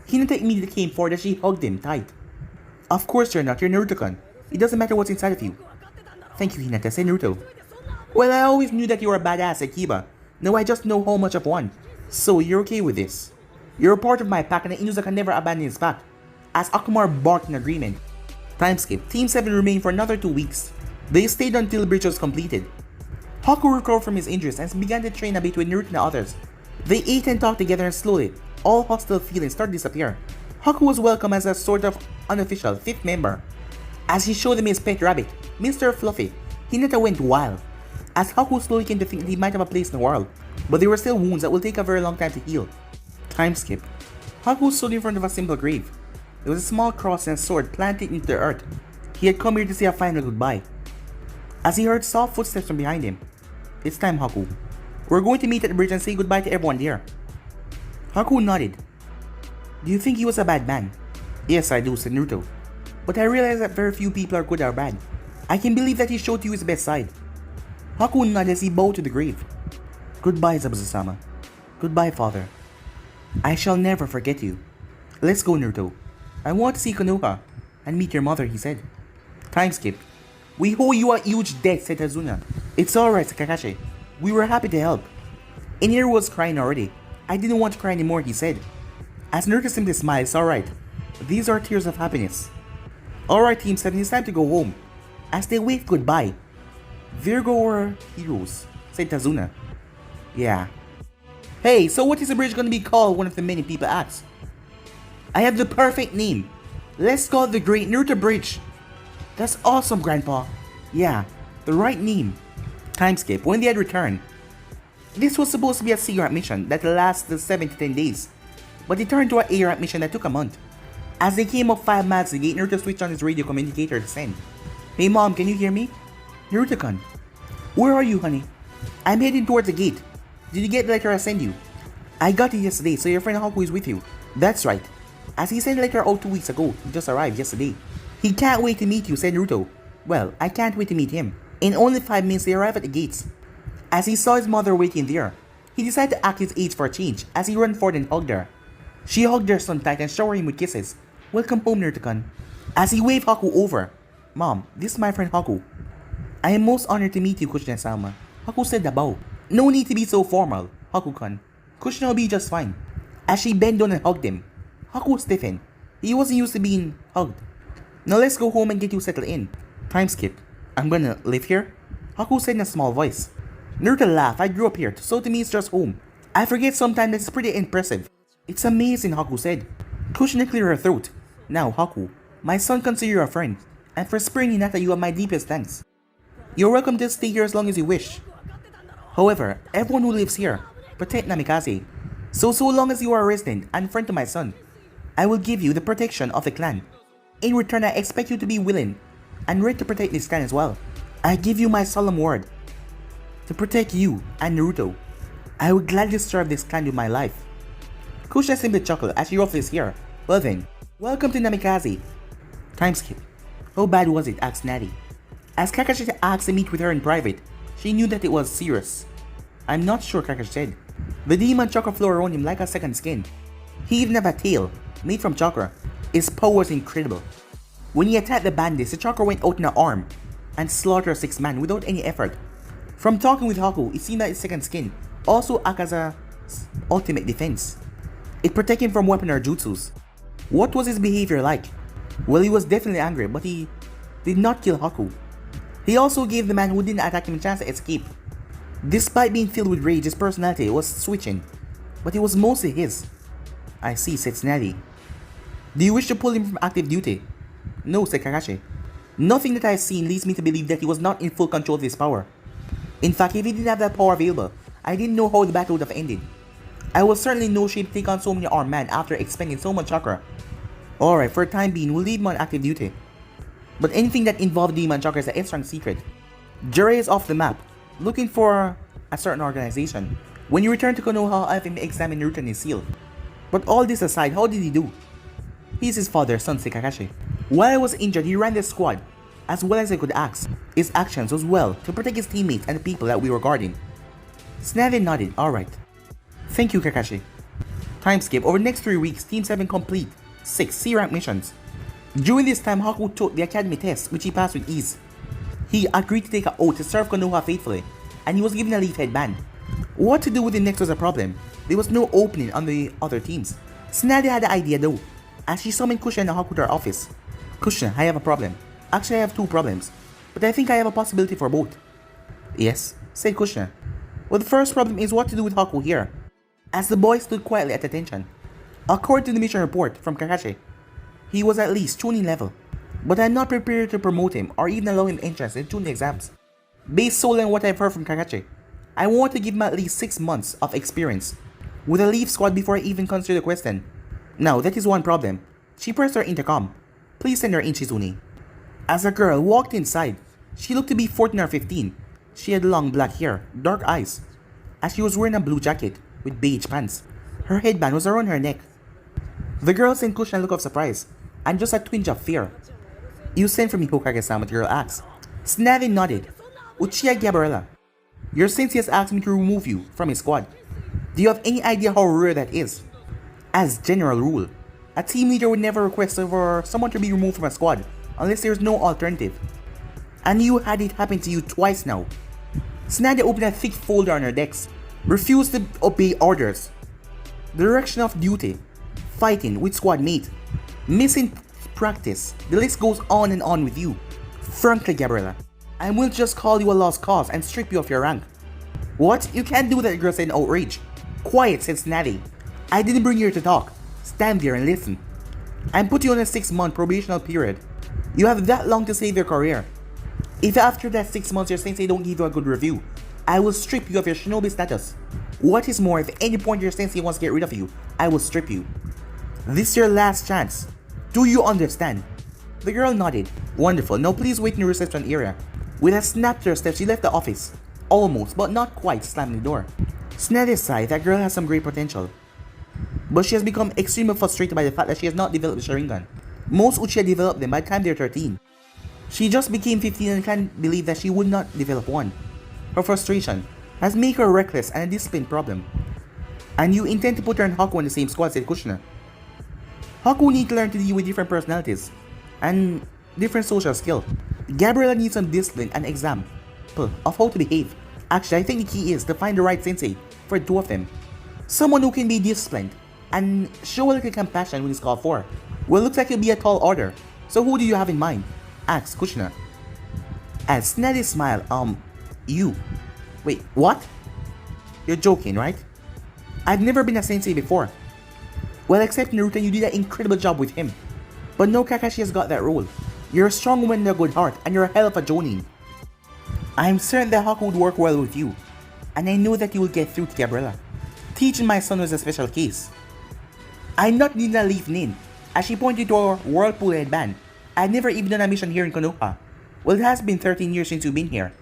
S1: Hinata immediately came forward as she hugged him tight. "Of course you're not, you're Naruto-kun. It doesn't matter what's inside of you." "Thank you, Hinata," said Naruto. "Well, I always knew that you were a badass," said Kiba. "Now I just know how much of one. So you're okay with this? You're a part of my pack and the Inusa can never abandon his pack." As Akumar barked in agreement. Time skip. Team 7 remained for another 2 weeks. They stayed until the bridge was completed. Haku recovered from his injuries and began to train a bit with Naruto and the others. They ate and talked together and slowly, all hostile feelings started to disappear. Haku was welcomed as a sort of unofficial 5th member. As he showed them his pet rabbit, Mr. Fluffy, Hinata went wild. As Haku slowly came to think that he might have a place in the world, but there were still wounds that will take a very long time to heal. Time skip. Haku stood in front of a simple grave. There was a small cross and a sword planted into the earth. He had come here to say a final goodbye. As he heard soft footsteps from behind him. "It's time, Haku. We're going to meet at the bridge and say goodbye to everyone there." Haku nodded. "Do you think he was a bad man?" "Yes, I do," said Naruto. "But I realize that very few people are good or bad. I can believe that he showed you his best side." Haku nodded as he bowed to the grave. "Goodbye, Zabuza-sama. Goodbye, father. I shall never forget you. Let's go, Naruto. I want to see Konoha and meet your mother," he said. Time skip. "We owe you a huge debt," said Tazuna. "It's alright, Kakashi. We were happy to help." Eniru was crying already. "I didn't want to cry anymore," he said. As Naruto simply smiled, "It's alright. These are tears of happiness." "Alright, Team 7, it's time to go home." As they waved goodbye. "There go our heroes," said Tazuna. "Yeah." "Hey, so what is the bridge gonna be called?" one of the many people asked. "I have the perfect name. Let's call it the Great Naruto Bridge." "That's awesome, Grandpa." "Yeah, the right name." Time skip. When they had returned. This was supposed to be a secret mission that lasted 7 to 10 days, but it turned into an A-rank mission that took a month. As they came up 5 miles to the gate, Naruto switched on his radio communicator to send. "Hey Mom, can you hear me?" "Naruto-kun." "Where are you, honey?" "I'm heading towards the gate. Did you get the letter I sent you?" "I got it yesterday, so your friend Haku is with you." "That's right. As he sent a letter out 2 weeks ago, he just arrived yesterday." "He can't wait to meet you," said Naruto. "Well, I can't wait to meet him." In only 5 minutes, they arrived at the gates. As he saw his mother waiting there, he decided to act his age for a change as he ran forward and hugged her. She hugged their son tight and showered him with kisses. "Welcome home, Naruto-kun." As he waved Haku over. "Mom, this is my friend Haku." "I am most honored to meet you, Kushina-sama." Haku said the bow. "No need to be so formal, Haku-kun. Kushina will be just fine." As she bent down and hugged him, Haku stiffened. He wasn't used to being hugged. "Now let's go home and get you settled in." Time skip. "I'm gonna live here?" Haku said in a small voice. Naruto laughed. "I grew up here, so to me it's just home. I forget sometimes that it's pretty impressive." "It's amazing," Haku said. Kushina cleared her throat. "Now, Haku, my son considers you a friend, and for sparing Hinata you have my deepest thanks. You're welcome to stay here as long as you wish. However, everyone who lives here, protect Namikaze. So long as you are a resident and friend to my son, I will give you the protection of the clan. In return, I expect you to be willing and ready to protect this clan as well. I give you my solemn word to protect you and Naruto. I would gladly serve this clan with my life." Kushina simply chuckled as she ruffled his hair. "Well then, welcome to Namikaze." Time skip. "How bad was it?" asked Natty. As Kakashi asked to meet with her in private, she knew that it was serious. "I'm not sure," Kakashi said. The demon chakra flowed around him like a second skin. He even have a tail, made from chakra. His power was incredible. When he attacked the bandits, the chakra went out in an arm and slaughtered 6 men without any effort. From talking with Haku, it seemed that his second skin also acts as a ultimate defense. It protected him from weapon or jutsus. What was his behavior like? Well, he was definitely angry, but he did not kill Haku. He also gave the man who didn't attack him a chance to escape. Despite being filled with rage, his personality was switching, but it was mostly his. I see, said Snaddy. Do you wish to pull him from active duty? No, said Kakashi. Nothing that I have seen leads me to believe that he was not in full control of his power. In fact, if he didn't have that power available, I didn't know how the battle would have ended. I was certainly in no shape to take on so many armed men after expending so much chakra. Alright, for the time being, we'll leave him on active duty. But anything that involved demon chakra is an S-rank secret. Jiraiya is off the map, looking for a certain organization. When you return to Konoha, I'll have him examine Naruto and his seal. But all this aside, how did he do? He's his father's son, said Kakashi. While I was injured, he ran the squad as well as I could ask. His actions was well to protect his teammates and the people that we were guarding. Snavy nodded, alright. Thank you, Kakashi. Time skip. Over the next 3 weeks, teams have been complete 6 C-rank missions. During this time, Haku took the academy test, which he passed with ease. He agreed to take an oath to serve Konoha faithfully, and he was given a leaf headband. What to do with him next was a problem. There was no opening on the other teams. Snaddy had an idea though, as she summoned Kushina and Haku to her office. Kushina, I have a problem. Actually, I have 2 problems, but I think I have a possibility for both. Yes, said Kushina. Well, the first problem is what to do with Haku here. As the boy stood quietly at attention. According to the mission report from Kakashi, he was at least Chunin level, but I'm not prepared to promote him or even allow him entrance in Chunin exams. Based solely on what I've heard from Kakashi, I want to give him at least 6 months of experience with a leaf squad before I even consider the question. Now, that is one problem. She pressed her intercom. Please send her in, Shizune. As a girl walked inside, she looked to be 14 or 15. She had long black hair, dark eyes, as she was wearing a blue jacket with beige pants. Her headband was around her neck. The girl sent Kushina a look of surprise and just a twinge of fear. You sent for me, Hokage-sama, the girl asked. Snavy nodded. Uchiha Gabriella. Your sensei has asked me to remove you from his squad. Do you have any idea how rare that is? As general rule, a team leader would never request for someone to be removed from a squad unless there's no alternative. And you had it happen to you twice now. Snaddy opened a thick folder on her desk. Refused to obey orders. Direction of duty. Fighting with squad mate. Missing practice. The list goes on and on with you. Frankly, Gabriella, I will just call you a lost cause and strip you of your rank. What? You can't do that, the girl said in outrage. Quiet, said Snaddy. I didn't bring you here to talk. Stand there and listen. I'm putting you on a 6-month probational period. You have that long to save your career. If after that 6 months your sensei don't give you a good review, I will strip you of your shinobi status. What is more, if at any point your sensei wants to get rid of you, I will strip you. This is your last chance. Do you understand? The girl nodded. Wonderful, now please wait in the reception area. With a snap to her step, she left the office. Almost, but not quite, slamming the door. Snaddy sighed. That girl has some great potential. But she has become extremely frustrated by the fact that she has not developed the Sharingan. Most Uchiha develop them by the time they're 13. She just became 15 and can't believe that she would not develop one. Her frustration has made her reckless and a discipline problem. And you intend to put her and Haku in the same squad, said Kushina. Haku needs to learn to deal with different personalities and different social skill. Gabriella needs some discipline and example of how to behave. Actually, I think the key is to find the right sensei for the 2 of them. Someone who can be disciplined and show a little compassion when it's called for. Well, looks like it'll be a tall order. So who do you have in mind? Asked Kushina. As Snaddy smiled, you. Wait, what? You're joking, right? I've never been a sensei before. Well, except Naruto, you did an incredible job with him. But no, Kakashi has got that role. You're a strong woman and a good heart, and you're a hell of a jonin. I'm certain that Haku would work well with you, and I know that you will get through to Gabriella. Teaching my son was a special case. I'm not needing a leaf name, as she pointed to our whirlpool headband. I've never even done a mission here in Konoha. Well, it has been 13 years since you've been here.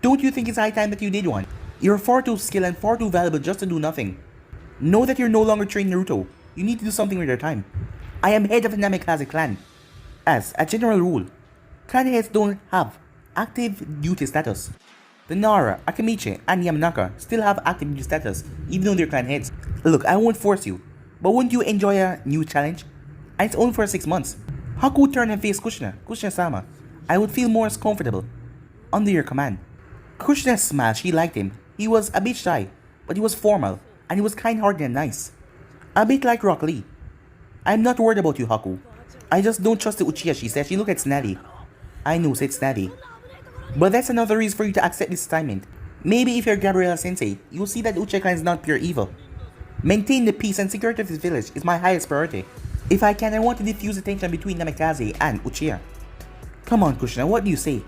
S1: Don't you think it's high time that you did one? You're far too skilled and far too valuable just to do nothing. Know that you're no longer training Naruto. You need to do something with your time. I am head of the Namikaze clan. As a general rule, clan heads don't have active duty status. The Nara, Akamichi, and Yamanaka still have active duty status, even though they're clan heads. Look, I won't force you, But wouldn't you enjoy a new challenge? And it's only for 6 months. Haku turned and faced Kushina. Kushina-sama, I would feel more comfortable under your command. Kushina smiled. She liked him. He was a bit shy, but he was formal, and he was kind-hearted and nice. A bit like Rock Lee. I'm not worried about you, Haku. I just don't trust the Uchiha, she said. She looked at Snazzy. I know, said Snazzy. But that's another reason for you to accept this assignment. Maybe if you're Gabriella-sensei, you'll see that the Uchiha clan is not pure evil. Maintain the peace and security of this village is my highest priority. If I can, I want to diffuse the tension between Namikaze and Uchiha. Come on, Kushina, what do you say?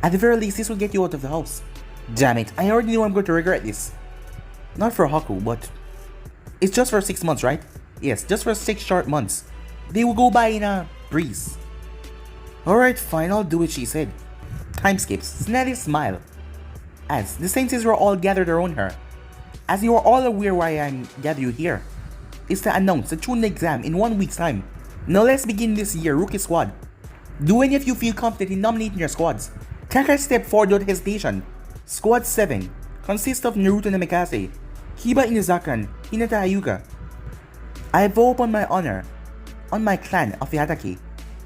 S1: At the very least, this will get you out of the house. Damn it, I already know I'm going to regret this. Not for Haku, but... It's just for 6 months, right? Yes, just for 6 short months. They will go by in a breeze. Alright, fine, I'll do it, she said. Time skips. Snazzy smiled. As the senses were all gathered around her. As you are all aware why I'm gathering you here, is to announce the Chunin exam in 1 week's time. Now let's begin this year, rookie squad. Do any of you feel confident in nominating your squads? Kaka stepped forward without hesitation. Squad 7 consists of Naruto Namikaze, Kiba Inuzaka, and Hinata Hyuga. I vow upon my honor, on my clan of Yatake,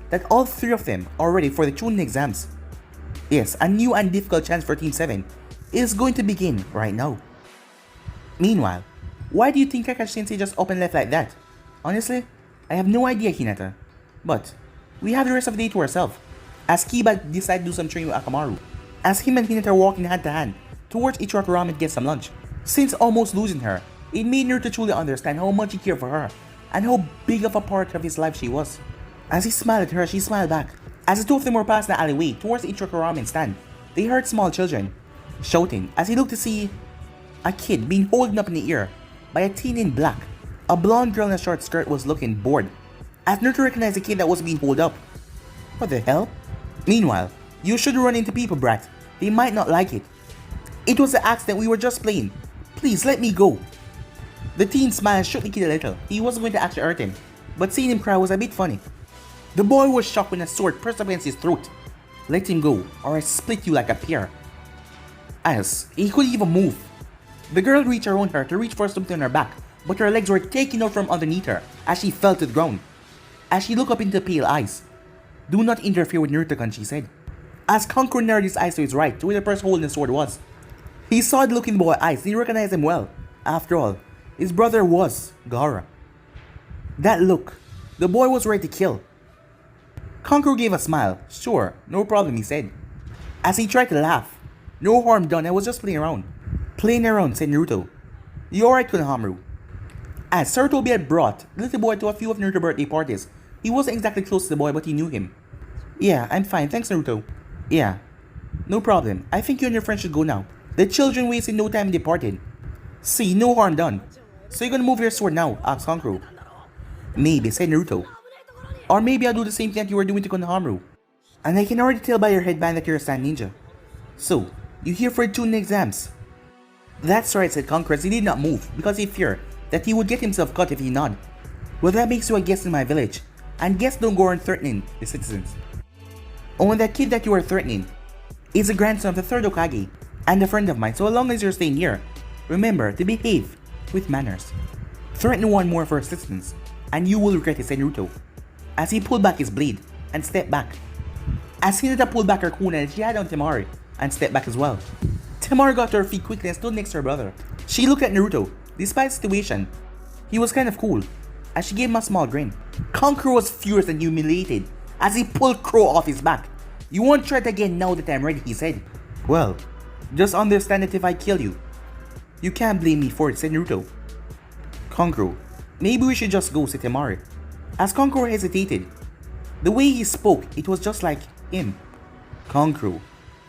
S1: that all 3 of them are ready for the Chunin exams. Yes, a new and difficult chance for Team 7 is going to begin right now. Meanwhile, why do you think Kakashi-sensei just up and left like that? Honestly, I have no idea, Hinata. But, we have the rest of the day to ourselves. As Kiba decided to do some training with Akamaru. As him and Hinata are walking hand to hand towards Ichiraku Ramen to get some lunch. Since almost losing her, it made Naruto truly understand how much he cared for her and how big of a part of his life she was. As he smiled at her, she smiled back. As the two of them were passing the alleyway towards the Ichiraku Ramen stand, they heard small children shouting as he looked to see a kid being holding up in the air by a teen in black. A blonde girl in a short skirt was looking bored as Naruto recognized the kid that was being held up. What the hell? Meanwhile, you should run into people, brat. They might not like it. It was an accident, we were just playing. Please let me go. The teen smiled and shook the kid a little. He wasn't going to actually hurt him, but seeing him cry was a bit funny. The boy was shocked when a sword pressed up against his throat. Let him go, or I split you like a pear. As he couldn't even move. The girl reached around her to reach for something on her back, but her legs were taken out from underneath her as she fell to the ground. As she looked up into the pale eyes, do not interfere with Naruto-kun, she said. As Kankuro narrowed his eyes to his right, to where the person holding the sword was. He saw the look in the boy's eyes and he recognized him well. After all, his brother was Gaara. That look, the boy was ready to kill. Kankuro gave a smile. Sure, no problem, he said. As he tried to laugh. No harm done, I was just playing around. Playing around, said Naruto. You alright, Konohamaru? As Sarutobi had brought the little boy to a few of Naruto's birthday parties, he wasn't exactly close to the boy, but he knew him. Yeah, I'm fine, thanks Naruto. Yeah, no problem. I think you and your friend should go now. The children wasted no time and departed. See, no harm done. So you're gonna move your sword now, asked Kankuro. Maybe, said Naruto. Or maybe I'll do the same thing that you were doing to Konohamaru. And I can already tell by your headband that you're a stand ninja. So, you here for the Chunin exams? That's right, said Kankuro as he did not move because he feared that he would get himself cut if he nodded. Well, that makes you a guest in my village, and guests don't go around threatening the citizens. Oh, and that kid that you are threatening is the grandson of the third Hokage, and a friend of mine, so as long as you're staying here, remember to behave with manners. Threaten one more for assistance, and you will regret it, said Naruto, as he pulled back his blade and stepped back. As Hinata pulled back her kunai, she had on Temari and stepped back as well. Temari got to her feet quickly and stood next to her brother. She looked at Naruto. Despite the situation, he was kind of cool, as she gave him a small grin. Kankuro was furious and humiliated as he pulled Crow off his back. You won't try it again now that I'm ready, he said. Well, just understand that if I kill you, you can't blame me for it, said Naruto. Kankuro, maybe we should just go, said Temari. As Kankuro hesitated, the way he spoke, it was just like him. Kankuro,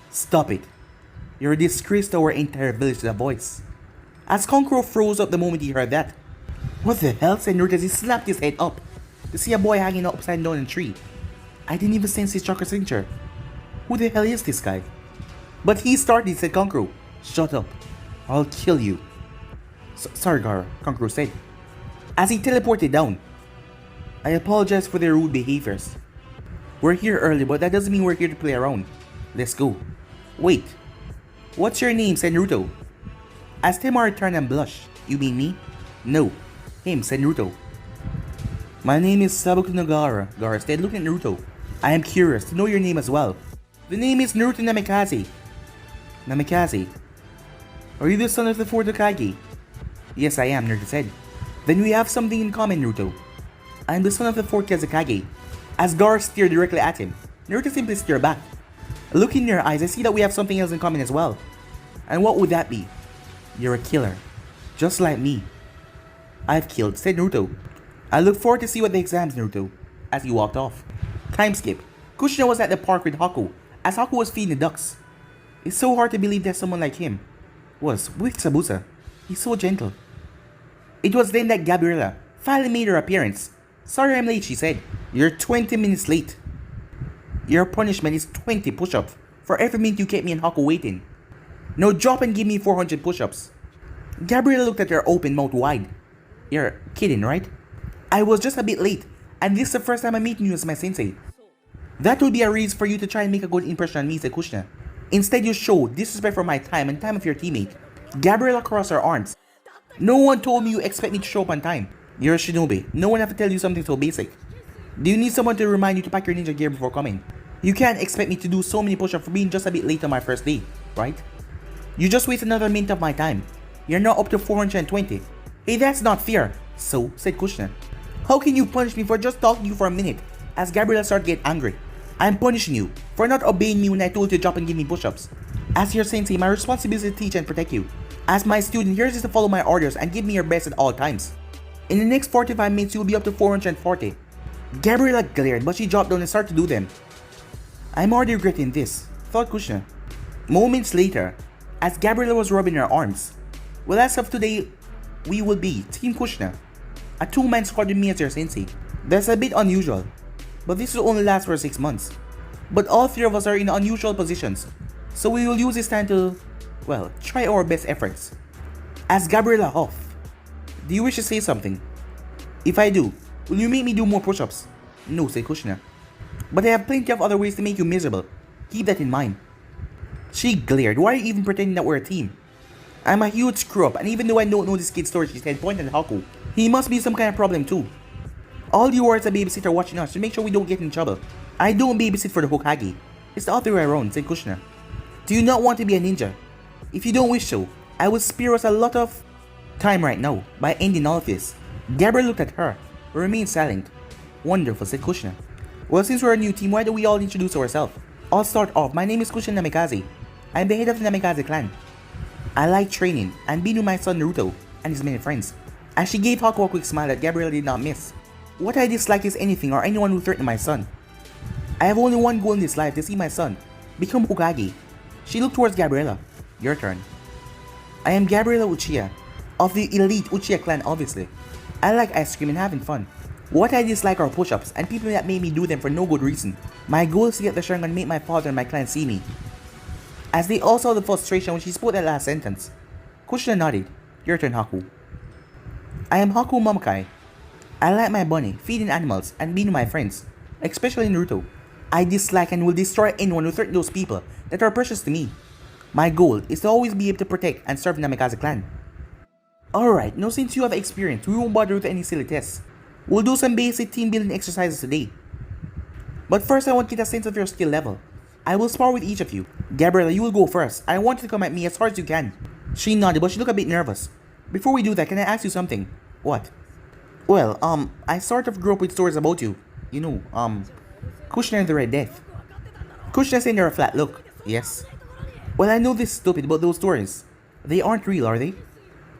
S1: stop it. You're a disgrace to our entire village, with a voice. As Kankuro froze up the moment he heard that. What the hell, said Naruto as he slapped his head up to see a boy hanging upside down in a tree. I didn't even sense his chakra signature. Who the hell is this guy? But he started, said Kankuro. Shut up. I'll kill you. Sorry, Gaara, Kankuro said, as he teleported down. I apologize for their rude behaviors. We're here early, but that doesn't mean we're here to play around. Let's go. Wait. What's your name, said Naruto. As Temari turned and blushed. You mean me? No. Him, said Naruto. My name is Sabuku no Gaara, Gaara said, looking at Naruto. I am curious to know your name as well. The name is Naruto Namikaze. Namikaze. Are you the son of the 4th Hokage? Yes, I am, Naruto said. Then we have something in common, Naruto. I am the son of the 4th Hokage. As Gaara stared directly at him, Naruto simply stared back. Looking in your eyes, I see that we have something else in common as well. And what would that be? You're a killer. Just like me. I've killed, said Naruto. I look forward to see what the exams, Naruto. As he walked off. Time skip. Kushina was at the park with Haku, as Haku was feeding the ducks. It's so hard to believe that someone like him was with Sabusa. He's so gentle. It was then that Gabriella finally made her appearance. Sorry I'm late, she said. You're 20 minutes late. Your punishment is 20 push-ups for every minute you kept me and Haku waiting. Now drop and give me 400 push-ups. Gabriella looked at her open mouth wide. You're kidding, right? I was just a bit late, and this is the first time I'm meeting you as my sensei. That would be a reason for you to try and make a good impression on me, said Kushina. Instead you show disrespect for my time and time of your teammate. Gabriella crossed her arms. No one told me you expect me to show up on time. You're a shinobi. No one have to tell you something so basic. Do you need someone to remind you to pack your ninja gear before coming? You can't expect me to do so many push-ups for being just a bit late on my first day, right? You just waste another minute of my time. You're now up to 420. Hey, that's not fair. So, said Kushina. How can you punish me for just talking to you for a minute? As Gabriella started to get angry. I'm punishing you for not obeying me when I told you to drop and give me push-ups. As your sensei, my responsibility is to teach and protect you. As my student, yours is to follow my orders and give me your best at all times. In the next 45 minutes, you will be up to 440. Gabriella glared, but she dropped down and started to do them. I'm already regretting this, thought Kushina. Moments later, as Gabriella was rubbing her arms. Well, as of today, we will be Team Kushina, a 2-man squad with me as your sensei. That's a bit unusual, but this will only last for 6 months. But all 3 of us are in unusual positions, so we will use this time to, well, try our best efforts. As Gabriella off. Do you wish to say something? If I do, will you make me do more push-ups? No, said Kushina. But I have plenty of other ways to make you miserable. Keep that in mind. She glared. Why are you even pretending that we're a team? I'm a huge screw-up, and even though I don't know this kid's story, she said, pointing at Haku. He must be some kind of problem too. All you are as a babysitter watching us to make sure we don't get in trouble. I don't babysit for the Hokage. It's the other way around, said Kushina. Do you not want to be a ninja? If you don't wish so, I will spare us a lot of time right now by ending all of this. Gabriel looked at her, but remained silent. Wonderful, said Kushina. Well, since we're a new team, why don't we all introduce ourselves? I'll start off. My name is Kushina Namikaze. I'm the head of the Namikaze clan. I like training and being with my son Naruto and his many friends. As she gave Haku a quick smile that Gabriel did not miss. What I dislike is anything or anyone who threatened my son. I have only one goal in this life, to see my son become Hokage. She looked towards Gabriella. Your turn. I am Gabriella Uchiha, of the elite Uchiha clan obviously. I like ice cream and having fun. What I dislike are push-ups and people that made me do them for no good reason. My goal is to get the Sharingan and make my father and my clan see me. As they all saw the frustration when she spoke that last sentence. Kushina nodded. Your turn, Haku. I am Haku Momokai. I like my bunny, feeding animals, and being with my friends, especially Naruto. I dislike and will destroy anyone who threatens those people that are precious to me. My goal is to always be able to protect and serve the Namikaze clan. Alright, now since you have experience, we won't bother with any silly tests. We'll do some basic team building exercises today. But first I want to get a sense of your skill level. I will spar with each of you. Gabriella, you will go first. I want you to come at me as hard as you can. She nodded, but she looked a bit nervous. Before we do that, can I ask you something? What? Well, I sort of grew up with stories about you. You know, Kushina and the Red Death. Kushina sent her a flat look. Yes. Well, I know this is stupid, but those stories, they aren't real, are they?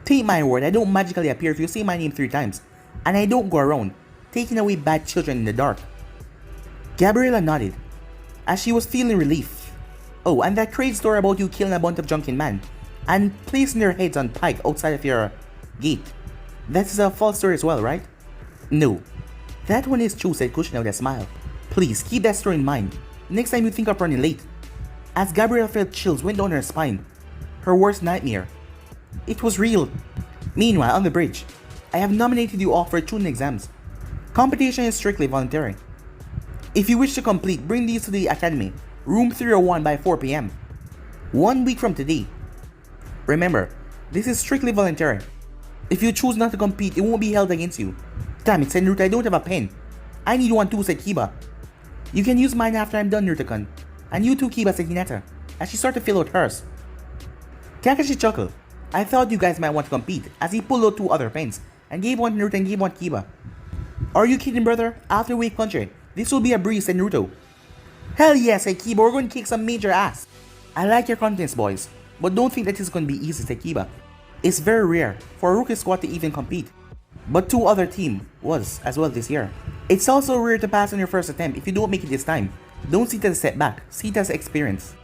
S1: Take my word, I don't magically appear if you say my name 3 times. And I don't go around taking away bad children in the dark. Gabriella nodded, as she was feeling relief. Oh, and that crazy story about you killing a bunch of drunken men and placing their heads on pike outside of your gate. That's a false story as well, right? No. That one is true, said Kushina with a smile. Please, keep that story in mind next time you think of running late. As Gabriella felt chills went down her spine. Her worst nightmare. It was real. Meanwhile, on the bridge, I have nominated you all for Chunin exams. Competition is strictly voluntary. If you wish to complete, bring these to the academy, room 301 by 4 PM. 1 week from today. Remember, this is strictly voluntary. If you choose not to compete, it won't be held against you. Damn it, said Naruto, I don't have a pen. I need one too, said Kiba. You can use mine after I'm done, Naruto-kun. And you too, Kiba, said Hinata, as she started to fill out hers. Kakashi chuckled. I thought you guys might want to compete, as he pulled out 2 other pens, and gave one to Naruto and gave one to Kiba. Are you kidding, brother? After Wave Puncher, this will be a breeze, said Naruto. Hell yeah, said Kiba, we're going to kick some major ass. I like your confidence, boys, but don't think that this is going to be easy, said Kiba. It's very rare for a rookie squad to even compete, but 2 other teams was as well this year. It's also rare to pass on your first attempt if you don't make it this time. Don't see it as a setback, see it as experience.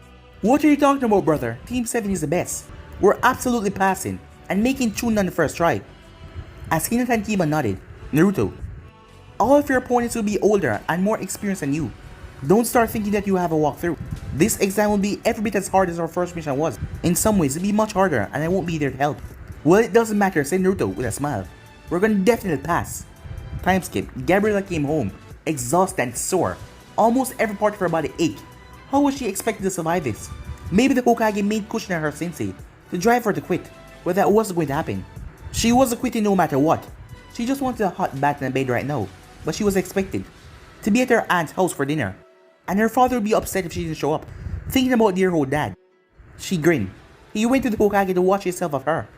S1: What are you talking about, brother? Team 7 is the best. We're absolutely passing and making Chunin on the first try. As Hinata and Kiba nodded, Naruto, all of your opponents will be older and more experienced than you. Don't start thinking that you have a walkthrough. This exam will be every bit as hard as our first mission was. In some ways, it'll be much harder and I won't be there to help. Well, it doesn't matter, said Naruto with a smile. We're gonna definitely pass. Time skip. Gabriella came home, exhausted and sore. Almost every part of her body ached. How was she expected to survive this? Maybe the Hokage made Kushina her sensei to drive her to quit, but that wasn't going to happen. She wasn't quitting no matter what. She just wanted a hot bath and a bed right now, but she was expected to be at her aunt's house for dinner, and her father would be upset if she didn't show up, thinking about dear old dad. She grinned. He went to the Hokage to watch himself of her.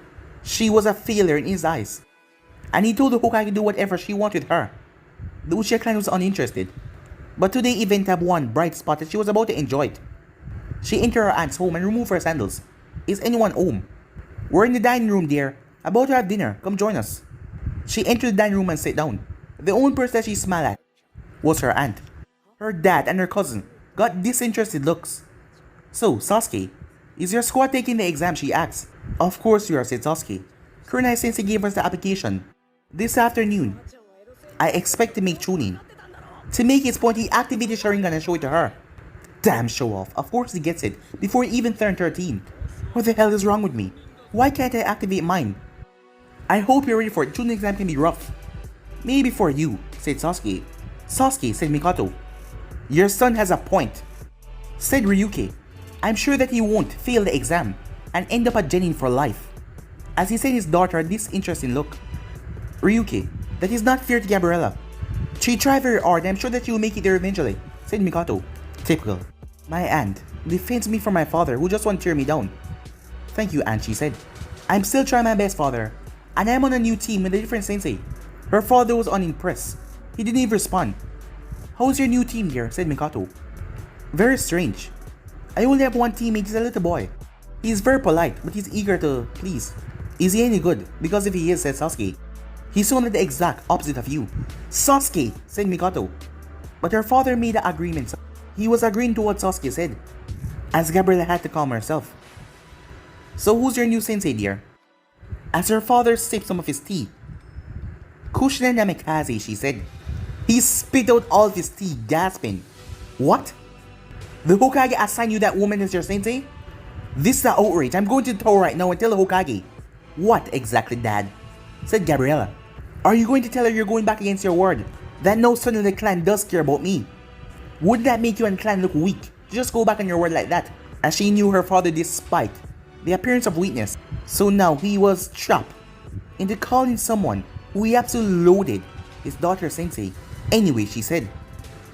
S1: She was a failure in his eyes, and he told the Hokage to do whatever she wanted with her. The Uchiha clan was uninterested, but today event had one bright spot that she was about to enjoy it. She entered her aunt's home and removed her sandals. Is anyone home? We're in the dining room, dear. About to have dinner. Come join us. She entered the dining room and sat down. The only person that she smiled at was her aunt. Her dad and her cousin got disinterested looks. So, Sasuke, is your squad taking the exam? She asked. Of course you are, said Sasuke. Kurenai Sensei gave us the application this afternoon. I expect to make Chunin. To make his point, he activated Sharingan and showed it to her. Damn show off. Of course he gets it before he even turned 13. What the hell is wrong with me? Why can't I activate mine? I hope you're ready for it. Chunin exam can be rough. Maybe for you, said Sasuke. Sasuke, said Mikoto. Your son has a point, said Ryuki. I'm sure that he won't fail the exam and end up a genin for life. As he sent his daughter a disinteresting look. Ryuki, that is not fair to Gabriella. She tried very hard and I'm sure that she will make it there eventually, said Mikoto. Typical. My aunt defends me from my father who just won't tear me down. Thank you, aunt, she said. I'm still trying my best, father, and I'm on a new team with a different sensei. Her father was unimpressed. He didn't even respond. How's your new team, dear? Said Mikoto. Very strange. I only have one teammate, he's a little boy. He's very polite, but he's eager to please. Is he any good? Because if he is, said Sasuke, he's only the exact opposite of you. Sasuke, said Mikoto. But her father made an agreement. He was agreeing to what Sasuke said, as Gabriella had to calm herself. So who's your new sensei, dear? As her father sipped some of his tea. Kushina Namikaze, she said. He spit out all of his tea, gasping. What? The Hokage assigned you that woman as your sensei? This is an outrage. I'm going to the tower right now and tell the Hokage. What exactly, Dad? Said Gabriella. Are you going to tell her you're going back against your word? That no son in the clan does care about me. Wouldn't that make you and the clan look weak to just go back on your word like that? As she knew her father despite the appearance of weakness. So now he was trapped into calling someone who he absolutely loathed his daughter sensei. Anyway, she said,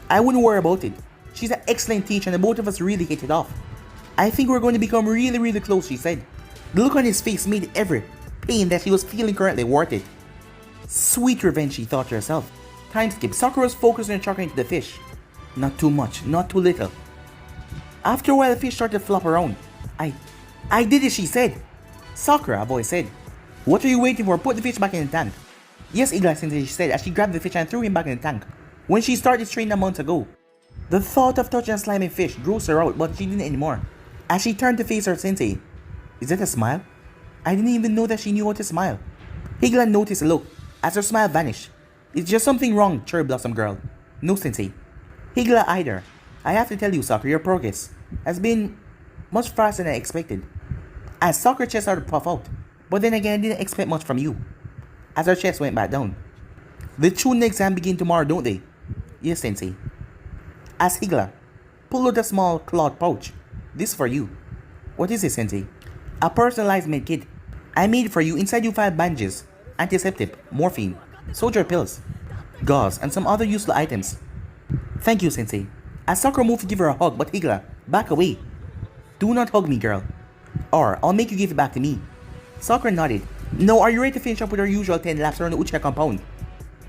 S1: I wouldn't worry about it. She's an excellent teacher and the both of us really hit it off. I think we're going to become really close, she said. The look on his face made every pain that she was feeling currently worth it. Sweet revenge, she thought to herself. Time skip. Sakura was focused on chucking into the fish. Not too much, not too little. After a while, the fish started to flop around. I did it, she said. Sakura, a voice said. What are you waiting for? Put the fish back in the tank. Yes, Igla Sensei, she said as she grabbed the fish and threw him back in the tank. When she started training a month ago, the thought of touching a slimy fish grossed her out, but she didn't anymore. As she turned to face her sensei. Is that a smile? I didn't even know that she knew how to smile. Higla noticed a look as her smile vanished. Is just something wrong, Cherry Blossom girl? No, sensei. Higla eyed her. I have to tell you, Sakura, your progress has been much faster than I expected. As Sakura's chest started to puff out, but then again I didn't expect much from you. As her chest went back down. The Chunin exam begin tomorrow, don't they? Yes, sensei. As Higla pulled out a small cloth pouch. This for you. What is it, sensei? A personalized medkit. I made it for you. Inside you 5 bandages, antiseptic, morphine, soldier pills, gauze, and some other useful items. Thank you, Sensei. As Sakura moved to give her a hug, but Higura, back away. Do not hug me, girl. Or I'll make you give it back to me. Sakura nodded. Now, are you ready to finish up with our usual 10 laps around the Uchiha compound?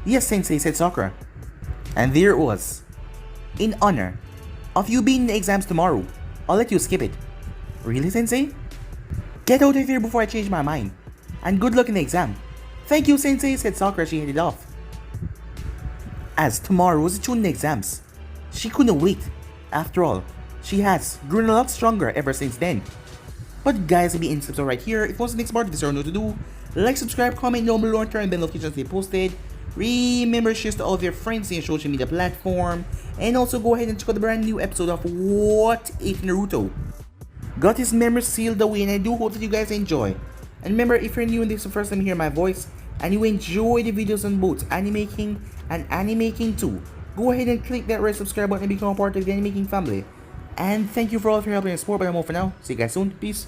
S1: Yes, Sensei, said Sakura. And there it was. In honor of you being in the exams tomorrow, I'll let you skip it. Really, Sensei? Get out of here before I change my mind. And good luck in the exam. Thank you, Sensei, said Sakura as she headed off. As tomorrow was the Chunin exams, she couldn't wait. After all, she has grown a lot stronger ever since then. But guys, I'll be in episode right here. If you want the next part of this, you know what to do. Like, subscribe, comment down below, and turn on bell notifications to be posted. Remember to share to all of your friends in your social media platform. And also go ahead and check out the brand new episode of What If Naruto got his memories sealed away, and I do hope that you guys enjoy. And remember, if you're new and this is the first time you hear my voice, and you enjoy the videos on both Animaking and Animaking 2, go ahead and click that red subscribe button and become a part of the Animaking family. And thank you for all of your help and support, but I'm off for now. See you guys soon. Peace.